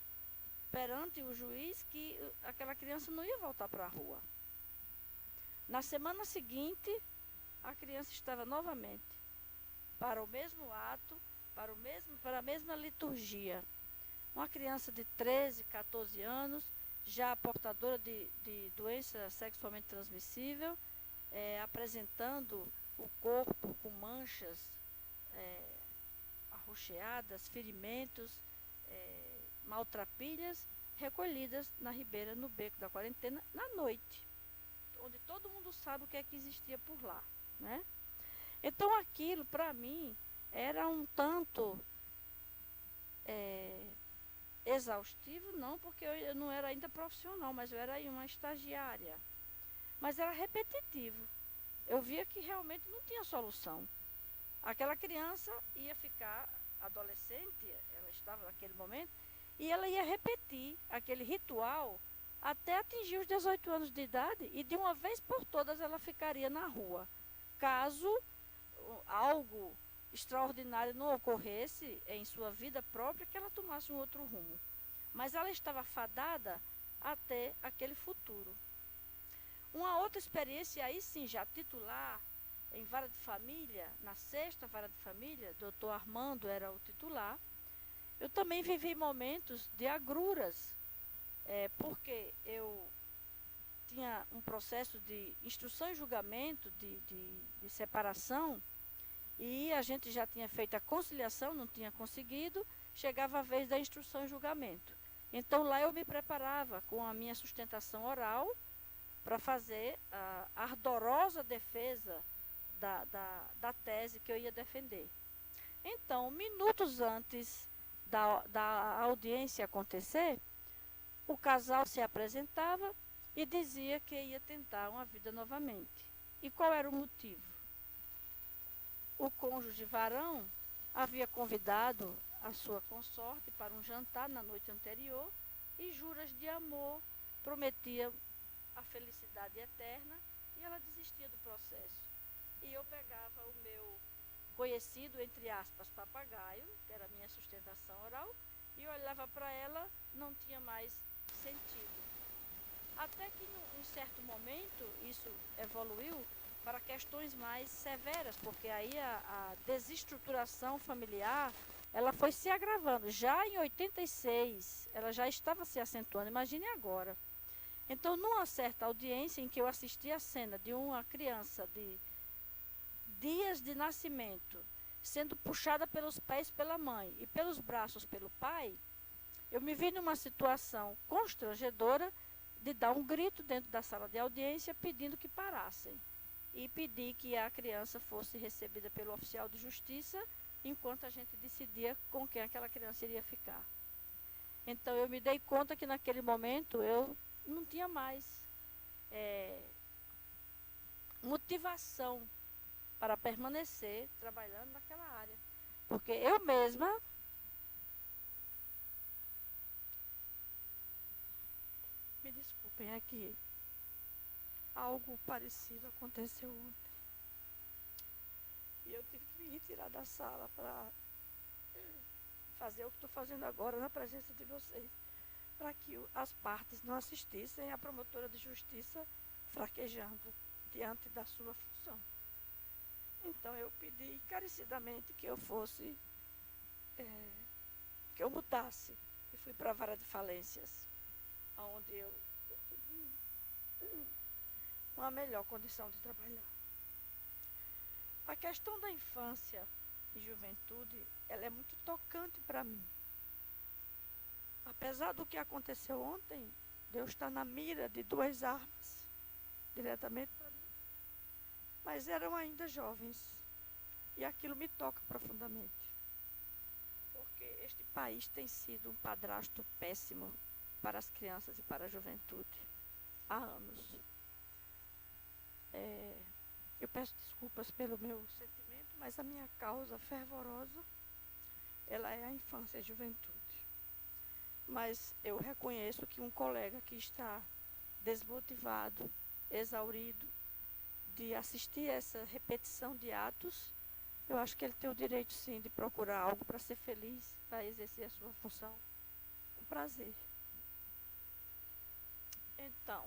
perante o juiz que aquela criança não ia voltar para a rua. Na semana seguinte, a criança estava novamente para o mesmo ato, para a mesma liturgia. Uma criança de 13, 14 anos, já portadora de doença sexualmente transmissível, apresentando o corpo com manchas arroxeadas, ferimentos, maltrapilhas, recolhidas na ribeira, no beco da quarentena, na noite, onde todo mundo sabe o que é que existia por lá, né? Então aquilo, para mim, era um tanto exaustivo, não, porque eu não era ainda profissional, mas eu era uma estagiária. Mas era repetitivo. Eu via que realmente não tinha solução. Aquela criança ia ficar adolescente, ela estava naquele momento, e ela ia repetir aquele ritual até atingir os 18 anos de idade, e de uma vez por todas ela ficaria na rua. Caso algo extraordinário não ocorresse em sua vida própria, que ela tomasse um outro rumo. Mas ela estava fadada até aquele futuro. Uma outra experiência, aí sim, já titular, em vara de família, na 6ª vara de família, doutor Armando era o titular. Eu também vivi momentos de agruras, porque eu tinha um processo de instrução e julgamento, de separação, e a gente já tinha feito a conciliação, não tinha conseguido, chegava a vez da instrução e julgamento. Então lá eu me preparava com a minha sustentação oral para fazer a ardorosa defesa da tese que eu ia defender. Então, minutos antes da audiência acontecer, o casal se apresentava e dizia que ia tentar uma vida novamente. E qual era o motivo? O cônjuge varão havia convidado a sua consorte para um jantar na noite anterior e juras de amor prometiam a felicidade eterna, e ela desistia do processo. E eu pegava o meu conhecido, entre aspas, papagaio, que era a minha sustentação oral, e olhava para ela, não tinha mais sentido. Até que, em certo momento, isso evoluiu para questões mais severas, porque aí a desestruturação familiar, ela foi se agravando. Já em 86, ela já estava se acentuando, imagine agora. Então, numa certa audiência em que eu assisti a cena de uma criança de dias de nascimento, sendo puxada pelos pés pela mãe e pelos braços pelo pai, eu me vi numa situação constrangedora de dar um grito dentro da sala de audiência pedindo que parassem. E pedi que a criança fosse recebida pelo oficial de justiça enquanto a gente decidia com quem aquela criança iria ficar. Então, eu me dei conta que naquele momento eu não tinha mais motivação para permanecer trabalhando naquela área. Porque eu mesma me desculpem, é que algo parecido aconteceu ontem. E eu tive que me retirar da sala para fazer o que estou fazendo agora na presença de vocês, para que as partes não assistissem à promotora de justiça fraquejando diante da sua função. Então eu pedi encarecidamente que eu fosse, que eu mudasse, e fui para a vara de falências, onde eu consegui uma melhor condição de trabalhar. A questão da infância e juventude, ela é muito tocante para mim. Apesar do que aconteceu ontem, Deus está na mira de 2 armas, diretamente para mim. Mas eram ainda jovens, e aquilo me toca profundamente. Porque este país tem sido um padrasto péssimo para as crianças e para a juventude, há anos. Eu peço desculpas pelo meu sentimento, mas a minha causa fervorosa, ela é a infância e a juventude. Mas eu reconheço que um colega que está desmotivado, exaurido, de assistir essa repetição de atos, eu acho que ele tem o direito, sim, de procurar algo para ser feliz, para exercer a sua função com prazer. Então,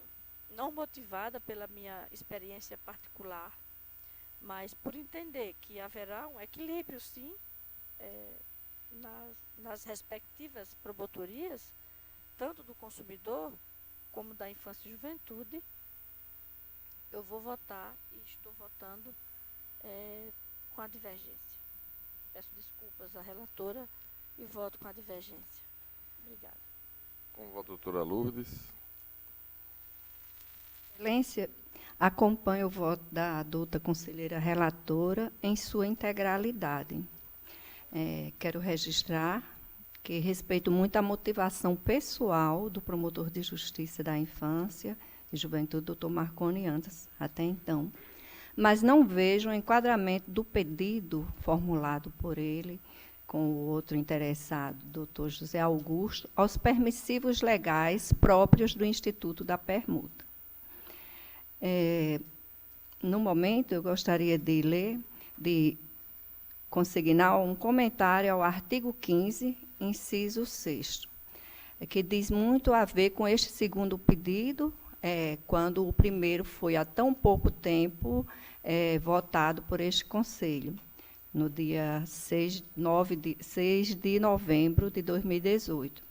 não motivada pela minha experiência particular, mas por entender que haverá um equilíbrio, sim, nas respectivas promotorias, tanto do consumidor como da infância e juventude, eu vou votar e estou votando com a divergência. Peço desculpas à relatora e voto com a divergência. Obrigada. Com o voto, doutora Lourdes. Excelência, acompanho o voto da doutora conselheira relatora em sua integralidade. Quero registrar que respeito muito a motivação pessoal do promotor de justiça da infância e juventude, doutor Marconi, antes, até então, mas não vejo o enquadramento do pedido formulado por ele com o outro interessado, doutor José Augusto, aos permissivos legais próprios do Instituto da Permuta. No momento, eu gostaria de consignar um comentário ao artigo 15, inciso 6º, que diz muito a ver com este segundo pedido, quando o primeiro foi há tão pouco tempo votado por este Conselho, no dia 6 de novembro de 2018.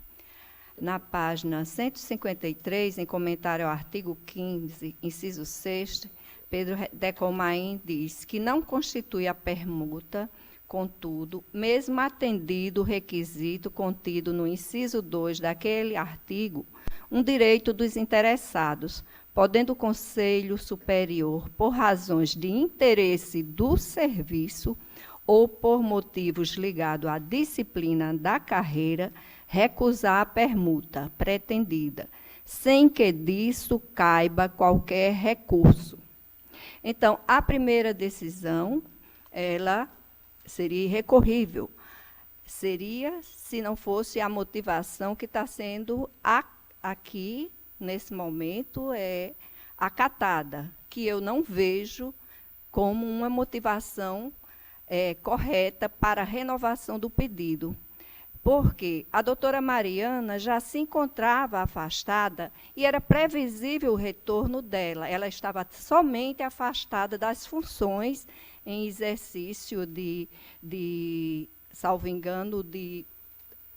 Na página 153, em comentário ao artigo 15, inciso 6º, Pedro Decomain diz que não constitui a permuta, contudo, mesmo atendido o requisito contido no inciso 2 daquele artigo, um direito dos interessados, podendo o Conselho Superior, por razões de interesse do serviço ou por motivos ligados à disciplina da carreira, recusar a permuta pretendida, sem que disso caiba qualquer recurso. Então, a primeira decisão, ela seria irrecorrível. Seria, se não fosse a motivação que está sendo aqui, nesse momento, acatada, que eu não vejo como uma motivação correta para a renovação do pedido. Porque a doutora Mariana já se encontrava afastada e era previsível o retorno dela. Ela estava somente afastada das funções em exercício salvo engano, de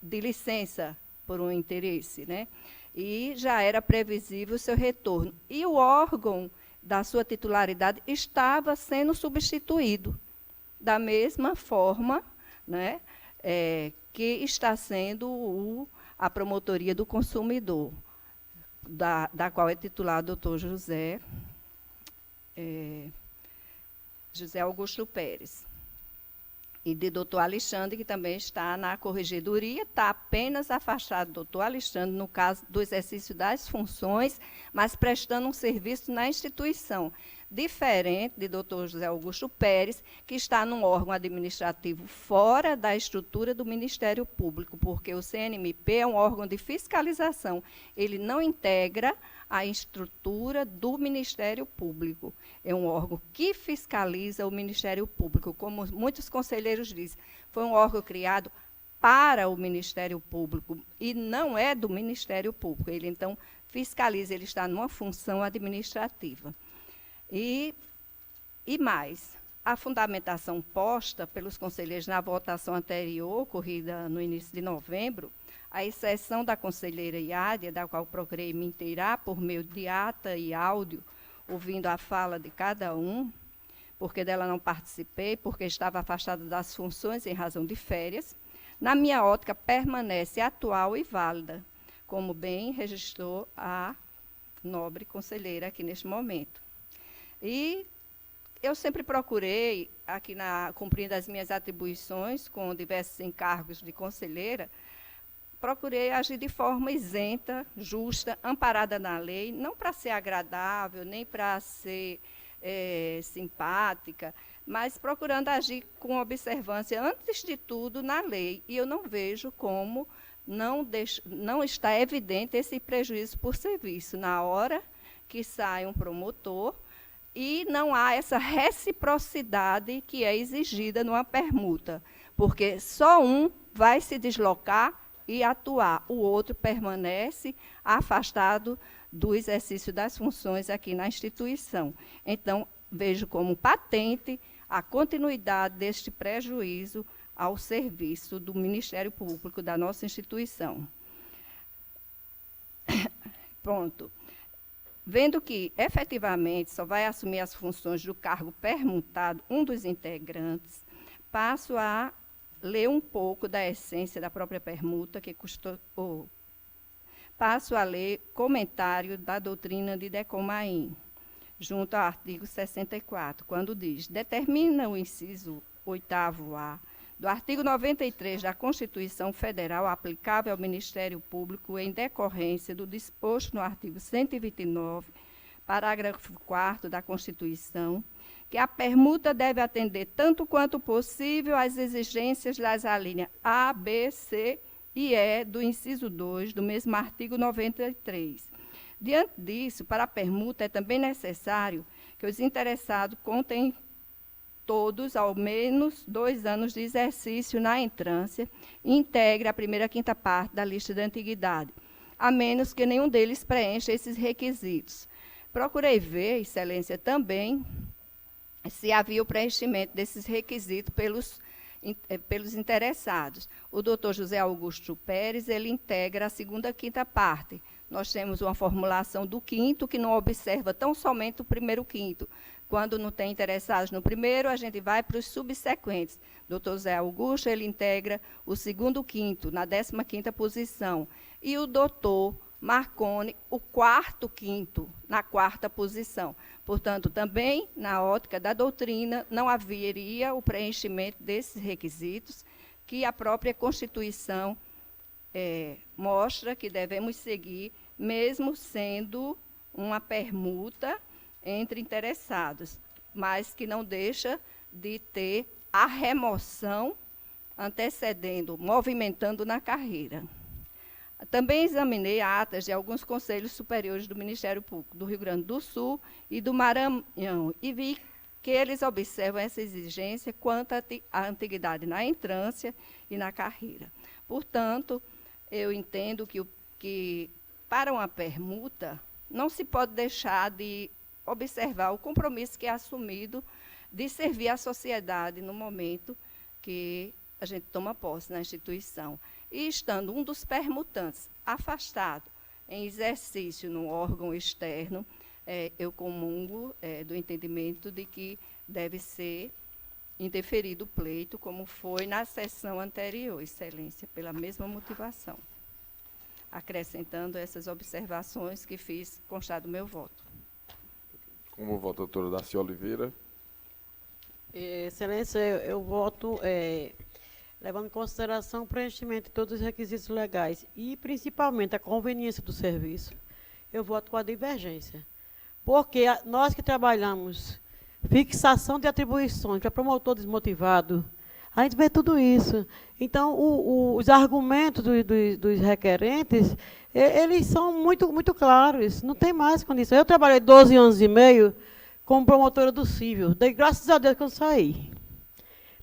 licença por um interesse, né? E já era previsível o seu retorno. E o órgão da sua titularidade estava sendo substituído, da mesma forma, né, que está sendo a Promotoria do Consumidor, da qual é titular o doutor José Augusto Pérez. e de doutor Alexandre, que também está na corregedoria, está apenas afastado do doutor Alexandre, no caso do exercício das funções, mas prestando um serviço na instituição, diferente de doutor José Augusto Pérez, que está num órgão administrativo fora da estrutura do Ministério Público, porque o CNMP é um órgão de fiscalização, ele não integra a estrutura do Ministério Público. É um órgão que fiscaliza o Ministério Público. Como muitos conselheiros dizem, foi um órgão criado para o Ministério Público e não é do Ministério Público. Ele, então, fiscaliza, ele está numa função administrativa. E mais, a fundamentação posta pelos conselheiros na votação anterior, ocorrida no início de novembro, a exceção da conselheira Iádia, da qual procurei me inteirar por meio de ata e áudio, ouvindo a fala de cada um, porque dela não participei, porque estava afastada das funções em razão de férias, na minha ótica permanece atual e válida, como bem registrou a nobre conselheira aqui neste momento. E eu sempre procurei, aqui cumprindo as minhas atribuições com diversos encargos de conselheira, procurei agir de forma isenta, justa, amparada na lei, não para ser agradável, nem para ser simpática, mas procurando agir com observância, antes de tudo, na lei. E eu não vejo como não está evidente esse prejuízo por serviço, na hora que sai um promotor, e não há essa reciprocidade que é exigida numa permuta, porque só um vai se deslocar e atuar, o outro permanece afastado do exercício das funções aqui na instituição. Então, vejo como patente a continuidade deste prejuízo ao serviço do Ministério Público da nossa instituição. Pronto. Vendo que, efetivamente, só vai assumir as funções do cargo permutado um dos integrantes, passo a ler um pouco da essência da própria permuta, que custou. Passo a ler comentário da doutrina de Decomain, junto ao artigo 64, quando diz: determina o inciso 8º-A do artigo 93 da Constituição Federal aplicável ao Ministério Público em decorrência do disposto no artigo 129, parágrafo 4º da Constituição, que a permuta deve atender tanto quanto possível às exigências das alíneas A, B, C e E do inciso 2 do mesmo artigo 93. Diante disso, para a permuta é também necessário que os interessados contem todos ao menos 2 anos de exercício na entrância e integre a primeira quinta parte da lista de antiguidade, a menos que nenhum deles preencha esses requisitos. Procurei ver, Excelência, também se havia o preenchimento desses requisitos pelos interessados. O doutor José Augusto Pérez, ele integra a segunda quinta parte. Nós temos uma formulação do quinto, que não observa tão somente o primeiro quinto. Quando não tem interessados no primeiro, a gente vai para os subsequentes. Doutor José Augusto, ele integra o segundo quinto, na 15ª posição. E o doutor Marconi, o quarto quinto, na 4ª posição. Portanto, também, na ótica da doutrina, não haveria o preenchimento desses requisitos que a própria Constituição mostra que devemos seguir, mesmo sendo uma permuta entre interessados, mas que não deixa de ter a remoção antecedendo, movimentando na carreira. Também examinei atas de alguns conselhos superiores do Ministério Público do Rio Grande do Sul e do Maranhão e vi que eles observam essa exigência quanto à antiguidade na entrância e na carreira. Portanto, eu entendo que para uma permuta não se pode deixar de observar o compromisso que é assumido de servir à sociedade no momento que a gente toma posse na instituição. E estando um dos permutantes afastado em exercício no órgão externo, eu comungo do entendimento de que deve ser indeferido o pleito, como foi na sessão anterior, Excelência, pela mesma motivação. Acrescentando essas observações que fiz constar do meu voto. Como vota a doutora Darcy Oliveira? Excelência, eu voto levando em consideração o preenchimento de todos os requisitos legais e, principalmente, a conveniência do serviço. Eu voto com a divergência. Porque nós que trabalhamos fixação de atribuições para promotor desmotivado, a gente vê tudo isso. Então, os argumentos dos requerentes, eles são muito claros. Não tem mais condição. Eu trabalhei 12 anos e meio como promotora do civil. Dei graças a Deus que eu saí.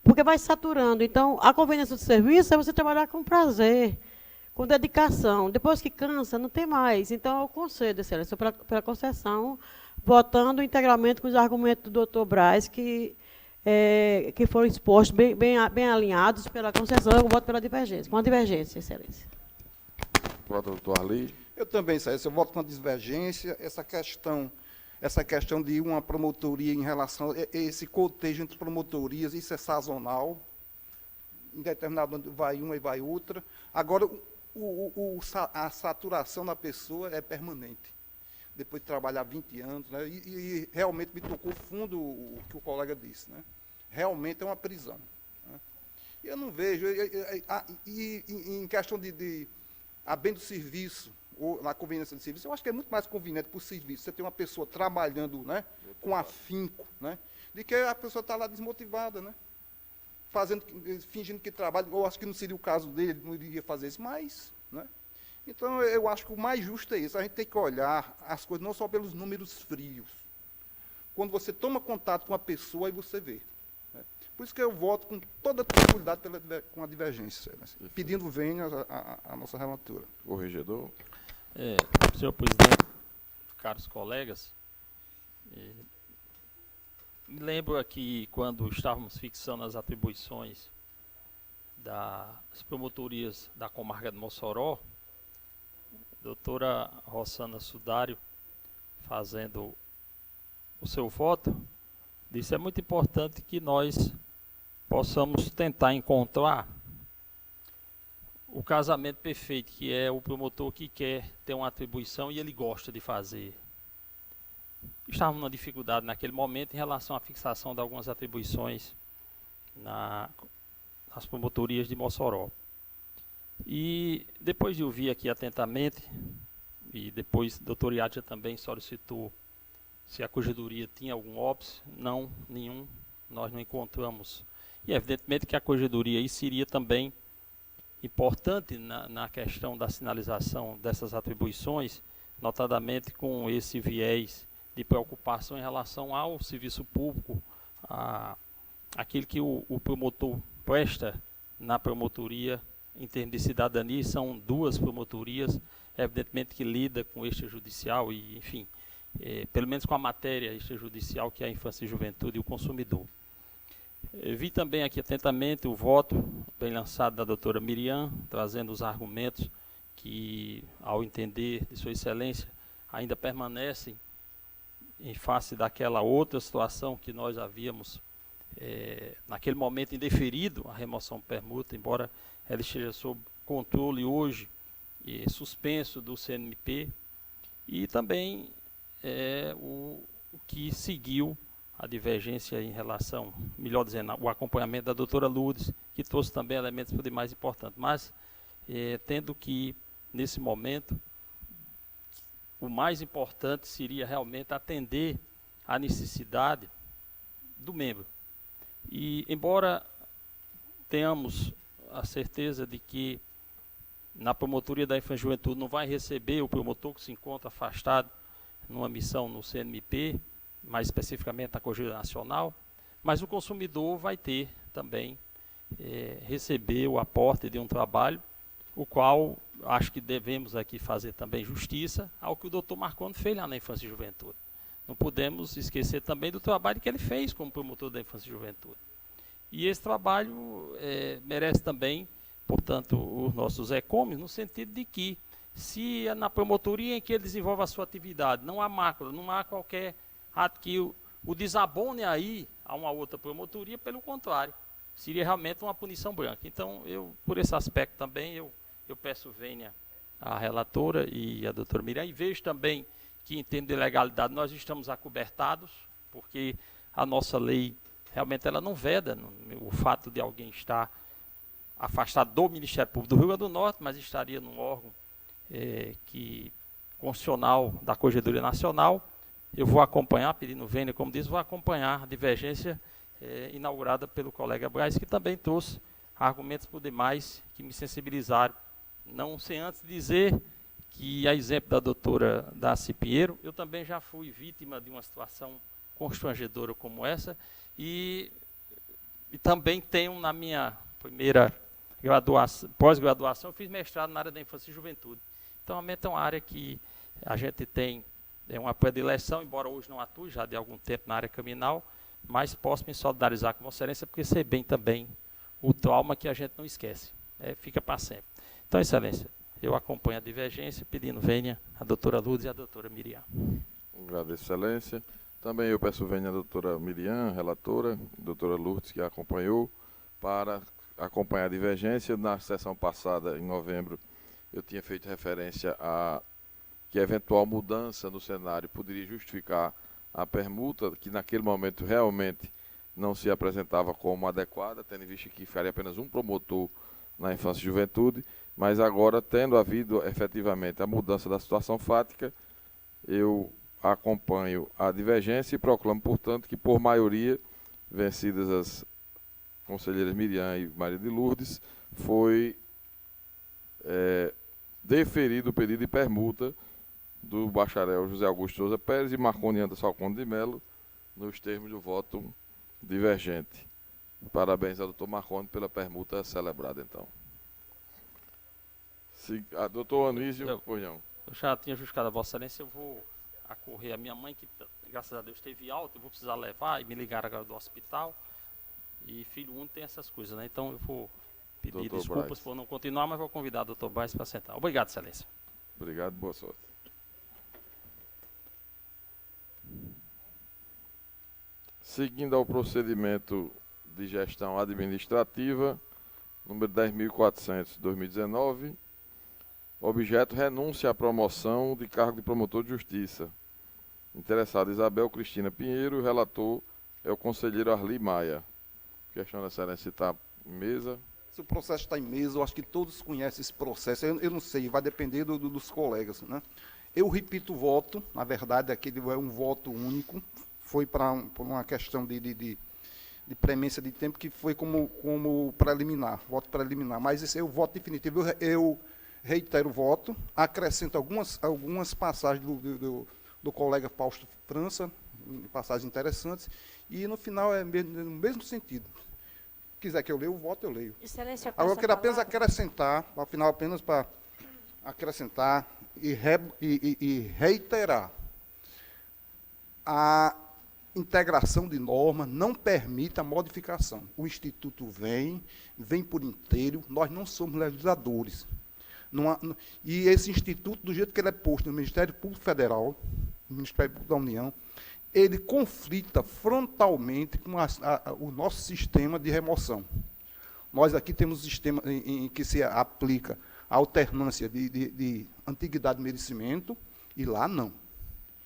Porque vai saturando. Então, a conveniência do serviço é você trabalhar com prazer, com dedicação. Depois que cansa, não tem mais. Então, eu concedo, excelência, pela concessão, votando integralmente com os argumentos do doutor Braz, que foram expostos, bem alinhados pela concessão. Eu voto pela divergência, com a divergência, excelência. Vota, doutor Arli. Eu também, excelência, eu voto com a divergência. Essa questão de uma promotoria em relação a esse cotejo entre promotorias, isso é sazonal. Em determinado ano vai uma e vai outra. Agora, a saturação da pessoa é permanente. Depois de trabalhar 20 anos, né? E realmente me tocou fundo o que o colega disse, né? Realmente é uma prisão. Né? E eu não vejo, em questão de a bem do serviço, ou na conveniência do serviço, eu acho que é muito mais conveniente para o serviço você ter uma pessoa trabalhando, né, com afinco, né, de que a pessoa está lá desmotivada, né, fingindo que trabalha. Eu acho que não seria o caso dele, não iria fazer isso, mas, né. Então, eu acho que o mais justo é isso. A gente tem que olhar as coisas não só pelos números frios. Quando você toma contato com a pessoa, aí você vê. Né? Por isso que eu voto com toda a tranquilidade com a divergência, né? Pedindo venha a nossa relatora. Corregedor. Senhor presidente, caros colegas, me lembro aqui quando estávamos fixando as atribuições das promotorias da comarca de Mossoró, doutora Rossana Sudário, fazendo o seu voto, disse: é muito importante que nós possamos tentar encontrar o casamento perfeito, que é o promotor que quer ter uma atribuição e ele gosta de fazer. Estávamos numa dificuldade naquele momento em relação à fixação de algumas atribuições nas promotorias de Mossoró. E depois de ouvir aqui atentamente, e depois o doutor Yadja também solicitou se a corregedoria tinha algum óbice, não, nenhum, nós não encontramos. E evidentemente que a corregedoria aí seria também importante na questão da sinalização dessas atribuições, notadamente com esse viés de preocupação em relação ao serviço público, aquilo que o promotor presta na promotoria em termos de cidadania. São duas promotorias, evidentemente que lida com extrajudicial e, enfim, pelo menos com a matéria extrajudicial, que é a infância e juventude e o consumidor. Vi também aqui atentamente o voto bem lançado da doutora Miriam, trazendo os argumentos que, ao entender de Sua Excelência, ainda permanecem em face daquela outra situação que nós havíamos, naquele momento, indeferido a remoção permuta, embora ela esteja sob controle hoje e suspenso do CNMP, e também o que seguiu a divergência em relação, melhor dizendo, o acompanhamento da doutora Lourdes, que trouxe também elementos por demais importantes. Mas, tendo que, nesse momento, o mais importante seria realmente atender à necessidade do membro. E, embora tenhamos a certeza de que na promotoria da infância e juventude não vai receber o promotor que se encontra afastado numa missão no CNMP, mais especificamente na Corregedoria Nacional, mas o consumidor vai ter também receber o aporte de um trabalho, o qual acho que devemos aqui fazer também justiça ao que o doutor Marconi fez lá na infância e juventude. Não podemos esquecer também do trabalho que ele fez como promotor da infância e juventude. E esse trabalho merece também, portanto, os nossos ECOMES, no sentido de que, se na promotoria em que ele desenvolve a sua atividade não há mácula, não há qualquer ato que o desabone aí a uma outra promotoria, pelo contrário, seria realmente uma punição branca. Então, por esse aspecto também, eu peço vênia à relatora e à doutora Miriam, e vejo também que, em termos de legalidade, nós estamos acobertados, porque a nossa lei realmente ela não veda o fato de alguém estar afastado do Ministério Público do Rio Grande do Norte, mas estaria num órgão constitucional da Corregedoria Nacional. Eu vou acompanhar, pedindo vênia, como diz, vou acompanhar a divergência inaugurada pelo colega Braz, que também trouxe argumentos por demais que me sensibilizaram. Não sem antes dizer que, a exemplo da doutora Daci Pinheiro, eu também já fui vítima de uma situação constrangedora como essa, e também tenho na minha primeira pós-graduação, eu fiz mestrado na área da infância e juventude. Então, realmente é uma área que a gente tem uma predileção, embora hoje não atue já de algum tempo na área criminal, mas posso me solidarizar com Vossa Excelência, porque sei bem também o trauma que a gente não esquece, fica para sempre. Então, Excelência, eu acompanho a divergência, pedindo vênia a doutora Lourdes e a doutora Miriam. Agradeço, Excelência. Também eu peço vênia à doutora Miriam, relatora, doutora Lourdes, que a acompanhou, para acompanhar a divergência. Na sessão passada, em novembro, eu tinha feito referência a que a eventual mudança no cenário poderia justificar a permuta, que naquele momento realmente não se apresentava como adequada, tendo em vista que ficaria apenas um promotor na infância e juventude, mas agora, tendo havido efetivamente a mudança da situação fática, eu acompanho a divergência e proclamo, portanto, que por maioria, vencidas as conselheiras Miriam e Maria de Lourdes, foi deferido o pedido de permuta do bacharel José Augusto Souza Pérez e Marconi Anderson Alconde de Melo, nos termos do voto divergente. Parabéns ao doutor Marconi pela permuta celebrada, então. Doutor Anísio, pois não. Eu já tinha justificado a Vossa Excelência, eu vou acorrer a minha mãe, que graças a Deus esteve alta, eu vou precisar levar, e me ligar agora do hospital, e filho único tem essas coisas, né? Então eu vou pedir Doutor desculpas Braz. por não continuar, mas vou convidar o doutor Braz para sentar. Obrigado, Excelência. Obrigado, boa sorte. Seguindo ao procedimento de gestão administrativa, número 10.400/2019, objeto renúncia à promoção de cargo de promotor de justiça. Interessado Isabel Cristina Pinheiro, o relator é o conselheiro Arli Maia. Questão da Excelência, se está em mesa. Se o processo está em mesa, eu acho que todos conhecem esse processo. Eu não sei, vai depender dos colegas, né? Eu repito o voto, na verdade, aquele é um voto único, foi por uma questão de premência de tempo, que foi como preliminar, voto preliminar. Mas esse é o voto definitivo. Eu reitero o voto, acrescento algumas passagens do colega Fausto França, passagens interessantes, e no final é no mesmo sentido. Se quiser que eu leia o voto, eu leio. Excelência, Agora eu quero apenas acrescentar, afinal, apenas para acrescentar e reiterar. A integração de norma não permite a modificação. O Instituto vem por inteiro, nós não somos legisladores. E esse Instituto, do jeito que ele é posto no Ministério Público Federal, no Ministério Público da União, ele conflita frontalmente com o nosso sistema de remoção. Nós aqui temos um sistema em que se aplica a alternância de antiguidade e merecimento, e lá não.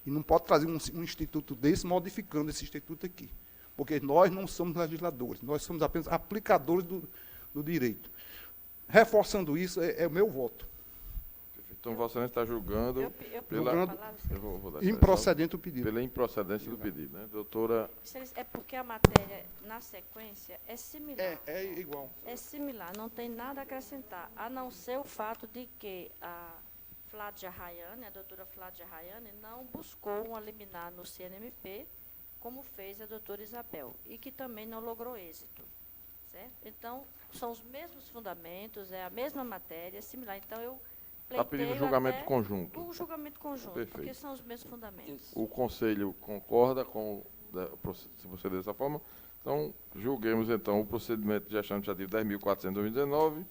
E não pode trazer um instituto desse modificando esse instituto aqui. Porque nós não somos legisladores, nós somos apenas aplicadores do direito. Reforçando isso, é o meu voto. Então, Vossa Excelência está julgando pela improcedente o pedido. Pela improcedência do pedido, né? Doutora... Excelência, é porque a matéria, na sequência, é similar. É igual. É similar, não tem nada a acrescentar, a não ser o fato de que a Flávia Rayane, a doutora Flávia Rayane, não buscou uma liminar no CNMP, como fez a doutora Isabel, e que também não logrou êxito. Certo? Então, são os mesmos fundamentos, é a mesma matéria, similar. Então, eu está pedindo julgamento conjunto. O julgamento conjunto, perfeito, porque são os mesmos fundamentos. O Conselho concorda com se proceder dessa forma. Então, julguemos então o procedimento de gestão administrativa 10.400/2019,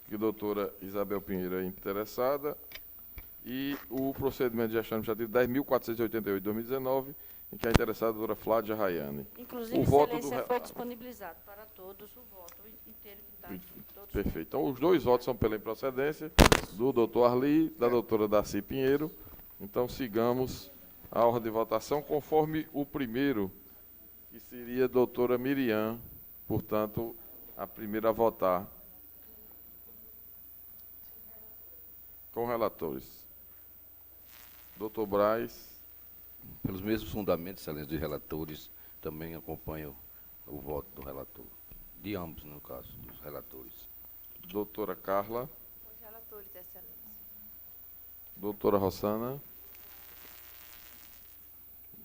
que a doutora Isabel Pinheiro é interessada, e o procedimento de gestão administrativa 10.488/2019, em que é interessada a doutora Flávia Rayane. Inclusive, Excelência, foi disponibilizado para todos o voto inteiro que está aqui. Perfeito. Então, os dois votos são pela improcedência, do doutor Arli, da doutora Daci Pinheiro. Então, sigamos a ordem de votação, conforme o primeiro que seria a doutora Miriam, portanto, a primeira a votar. Com relatores. Doutor Braz. Pelos mesmos fundamentos, excelência dos relatores, também acompanho o voto do relator. De ambos, no caso, dos relatores. Doutora Carla. Com os relatores, excelência. Doutora Rossana.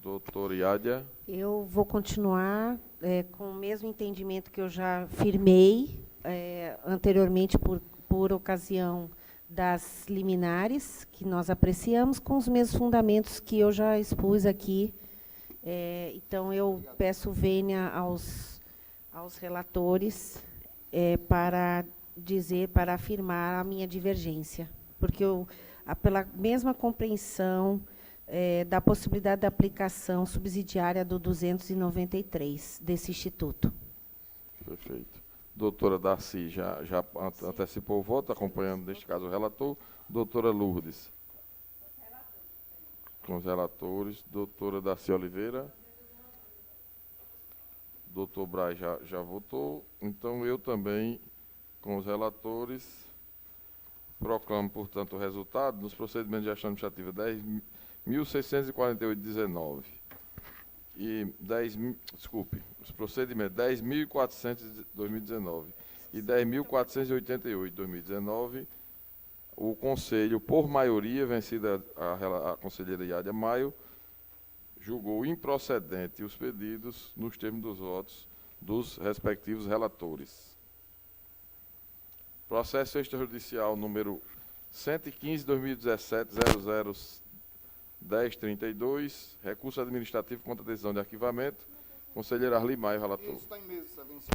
Doutora Iádia. Eu vou continuar com o mesmo entendimento que eu já firmei anteriormente por ocasião das liminares, que nós apreciamos, com os mesmos fundamentos que eu já expus aqui. Então, eu peço vênia aos relatores para afirmar a minha divergência, porque pela mesma compreensão da possibilidade da aplicação subsidiária do 293 desse Instituto. Perfeito. Doutora Darcy já antecipou o voto, acompanhando, neste caso, o relator. Doutora Lourdes. Com os relatores. Doutora Darcy Oliveira. Doutor Braz já votou. Então, eu também, com os relatores, proclamo, portanto, o resultado nos procedimentos de gestão administrativa 10.648,19. E os procedimentos 10.400 de 2019 e 10.488 de 2019, o Conselho, por maioria, vencida a conselheira Iádia Maio, julgou improcedente os pedidos nos termos dos votos dos respectivos relatores. Processo extrajudicial número 115/2017 001032, recurso administrativo contra a decisão de arquivamento. Conselheiro Arli Maio, relator. Isso está em mesa, excelência.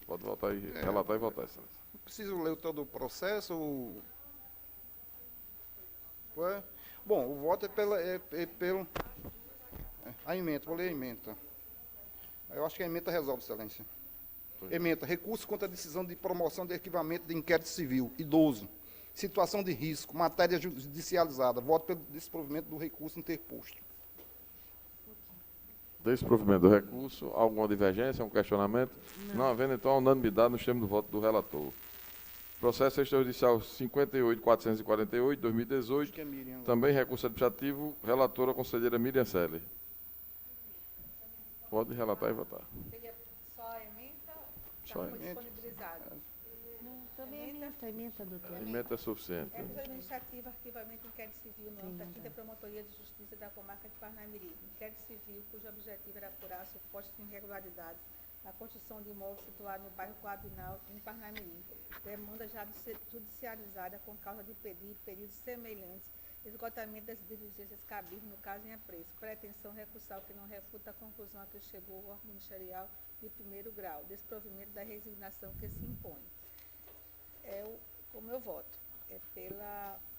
Pode voltar aí, relatar e votar, excelência. Preciso ler todo o processo? Bom, o voto é pelo... A ementa, vou ler a ementa. Eu acho que a ementa resolve, excelência. Ementa, recurso contra a decisão de promoção de arquivamento de inquérito civil, idoso. Situação de risco, matéria judicializada. Voto pelo desprovimento do recurso interposto. Desprovimento do recurso. Alguma divergência, um questionamento? Não havendo, então, a unanimidade nos termos do voto do relator. Processo extrajudicial 58.448, 2018. Também recurso administrativo. Relatora, conselheira Miriam Seller. Pode relatar e votar. Seria só a ementa? Só a Foi ementa. disponibilizado. Também ementa, doutora. Ementa é suficiente. Recurso administrativo, arquivamento, inquérito civil no âmbito da 5ª Promotoria de Justiça da Comarca de Parnamirim. Inquérito civil, cujo objetivo era apurar supostas irregularidades na construção de imóvel situado no bairro Coabinal, em Parnamirim. Demanda já judicializada com causa de períodos semelhantes, esgotamento das diligências cabíveis no caso em apreço. Pretensão recursal que não refuta a conclusão a que chegou o órgão ministerial de 1º grau. Desprovimento da resignação que se impõe. Como eu voto? Pelo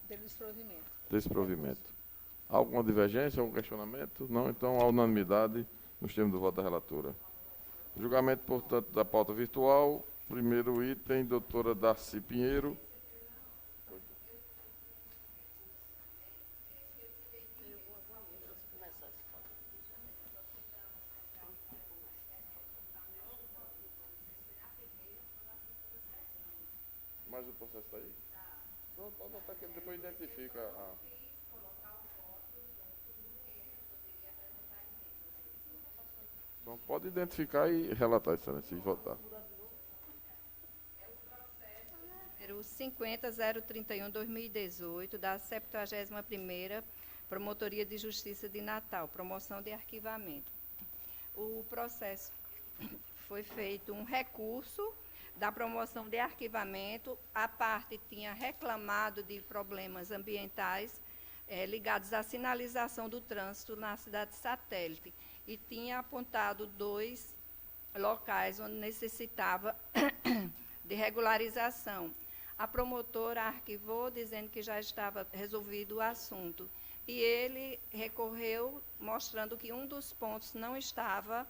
desprovimento. Desprovimento. Alguma divergência, algum questionamento? Não, então, a unanimidade nos termos do voto da relatora. Julgamento, portanto, da pauta virtual. Primeiro item, doutora Darcy Pinheiro. Mas o processo está aí? Pronto, pode botar que depois identifica a... Então pode identificar e relatar, excelência, e votar. Número 50.031/2018, da 71ª Promotoria de Justiça de Natal, promoção de arquivamento. O processo foi feito um recurso da promoção de arquivamento. A parte tinha reclamado de problemas ambientais ligados à sinalização do trânsito na cidade satélite e tinha apontado 2 locais onde necessitava de regularização. A promotora arquivou, dizendo que já estava resolvido o assunto. E ele recorreu, mostrando que um dos pontos não estava,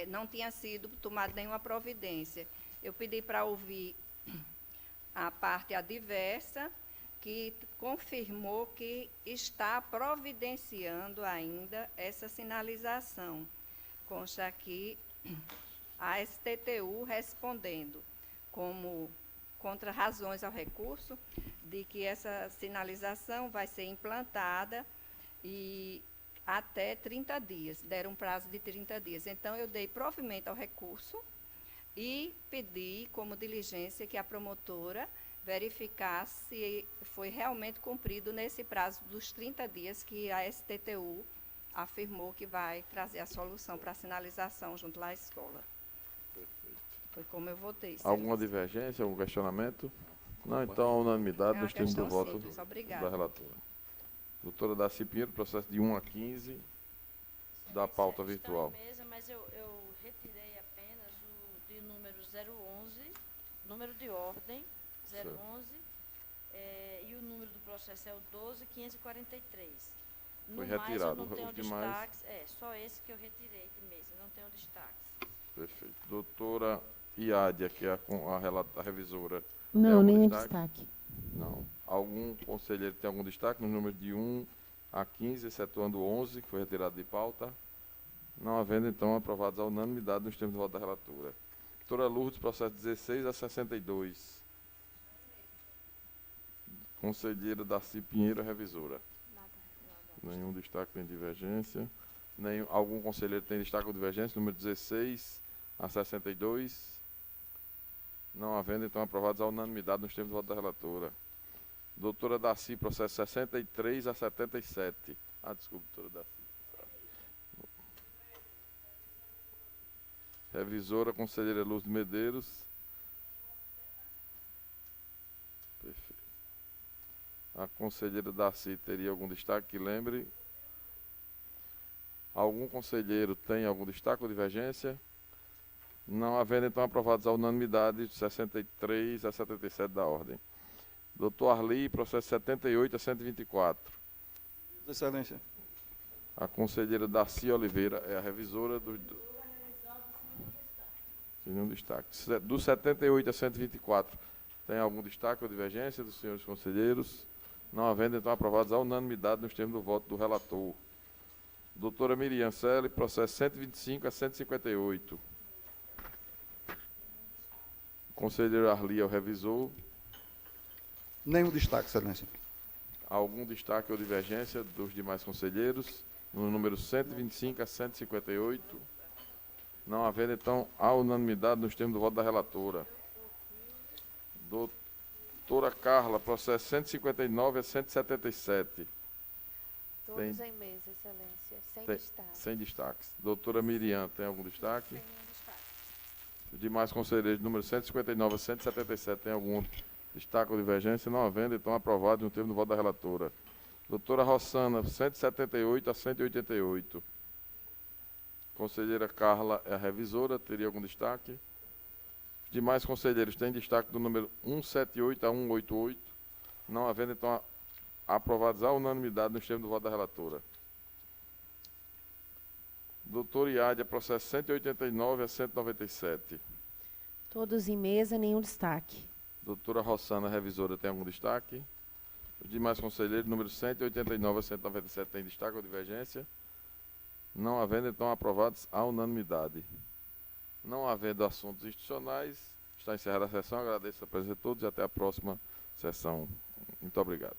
não tinha sido tomada nenhuma providência. Eu pedi para ouvir a parte adversa, que confirmou que está providenciando ainda essa sinalização. Consta aqui a STTU respondendo como contra razões ao recurso de que essa sinalização vai ser implantada e até 30 dias, deram um prazo de 30 dias. Então, eu dei provimento ao recurso e pedi como diligência que a promotora verificasse se foi realmente cumprido nesse prazo dos 30 dias que a STTU afirmou que vai trazer a solução para a sinalização junto lá à escola. Foi como eu votei. Alguma divergência, algum questionamento? Não, então, a unanimidade nos termos do voto da relatora. Doutora Daci Pinheiro, processo de 1 a 15 da pauta virtual. Mesa, mas eu retirei apenas o de número 011, número de ordem 011, e o número do processo é o 12.543. Foi No mais, eu retirado. não tenho Os demais... destaques, só esse que eu retirei de mesa, não tenho destaques. Perfeito. Doutora Iádia, que é a revisora. Não, nenhum destaque? destaque. Não. Algum conselheiro tem algum destaque nos números de 1 a 15, excetuando o 11, que foi retirado de pauta? Não havendo, então, aprovados à unanimidade nos termos do voto da relatora. Doutora Lourdes, processo 16 a 62. Conselheira Daci Pinheiro, revisora. Nenhum destaque nem divergência. Algum conselheiro tem destaque ou divergência? Número 16 a 62. Não havendo, então, aprovados à unanimidade nos termos do voto da relatora. Doutora Daci, processo 63 a 77. Desculpe, doutora Daci. Revisora, conselheira Luz de Medeiros. Perfeito. A conselheira Daci teria algum destaque que lembre? Algum conselheiro tem algum destaque ou divergência? Não havendo, então, aprovados à unanimidade, 63 a 77 da ordem. Doutor Arli, processo 78 a 124. Excelência. A conselheira Daci Oliveira é a revisora do... Sem nenhum destaque. Do 78 a 124, tem algum destaque ou divergência dos senhores conselheiros? Não havendo, então, aprovados à unanimidade nos termos do voto do relator. Doutora Miriam Selle, processo 125 a 158. O conselheiro Arli é o revisor. Nenhum destaque, excelência. Algum destaque ou divergência dos demais conselheiros? No número 125 a 158. Não havendo, então, a unanimidade nos termos do voto da relatora. Doutora Carla, processo 159 a 177. Todos em mesa, excelência, sem destaque. Sem destaques. Doutora Miriam, tem algum destaque? Sem nenhum destaque. Os demais conselheiros, número 159 a 177, tem algum destaque ou divergência? Não havendo, então, aprovado no termo do voto da relatora. Doutora Rossana, 178 a 188. Conselheira Carla é a revisora, teria algum destaque? Os demais conselheiros têm destaque do número 178 a 188. Não havendo, então, aprovados à unanimidade nos termos do voto da relatora. Doutora Iádia, processo 189 a 197. Todos em mesa, nenhum destaque. Doutora Rossana, revisora, tem algum destaque? Os demais conselheiros, número 189 a 197, tem destaque ou divergência? Não havendo, então, aprovados à unanimidade. Não havendo assuntos institucionais, está encerrada a sessão. Agradeço a presença de todos e até a próxima sessão. Muito obrigado.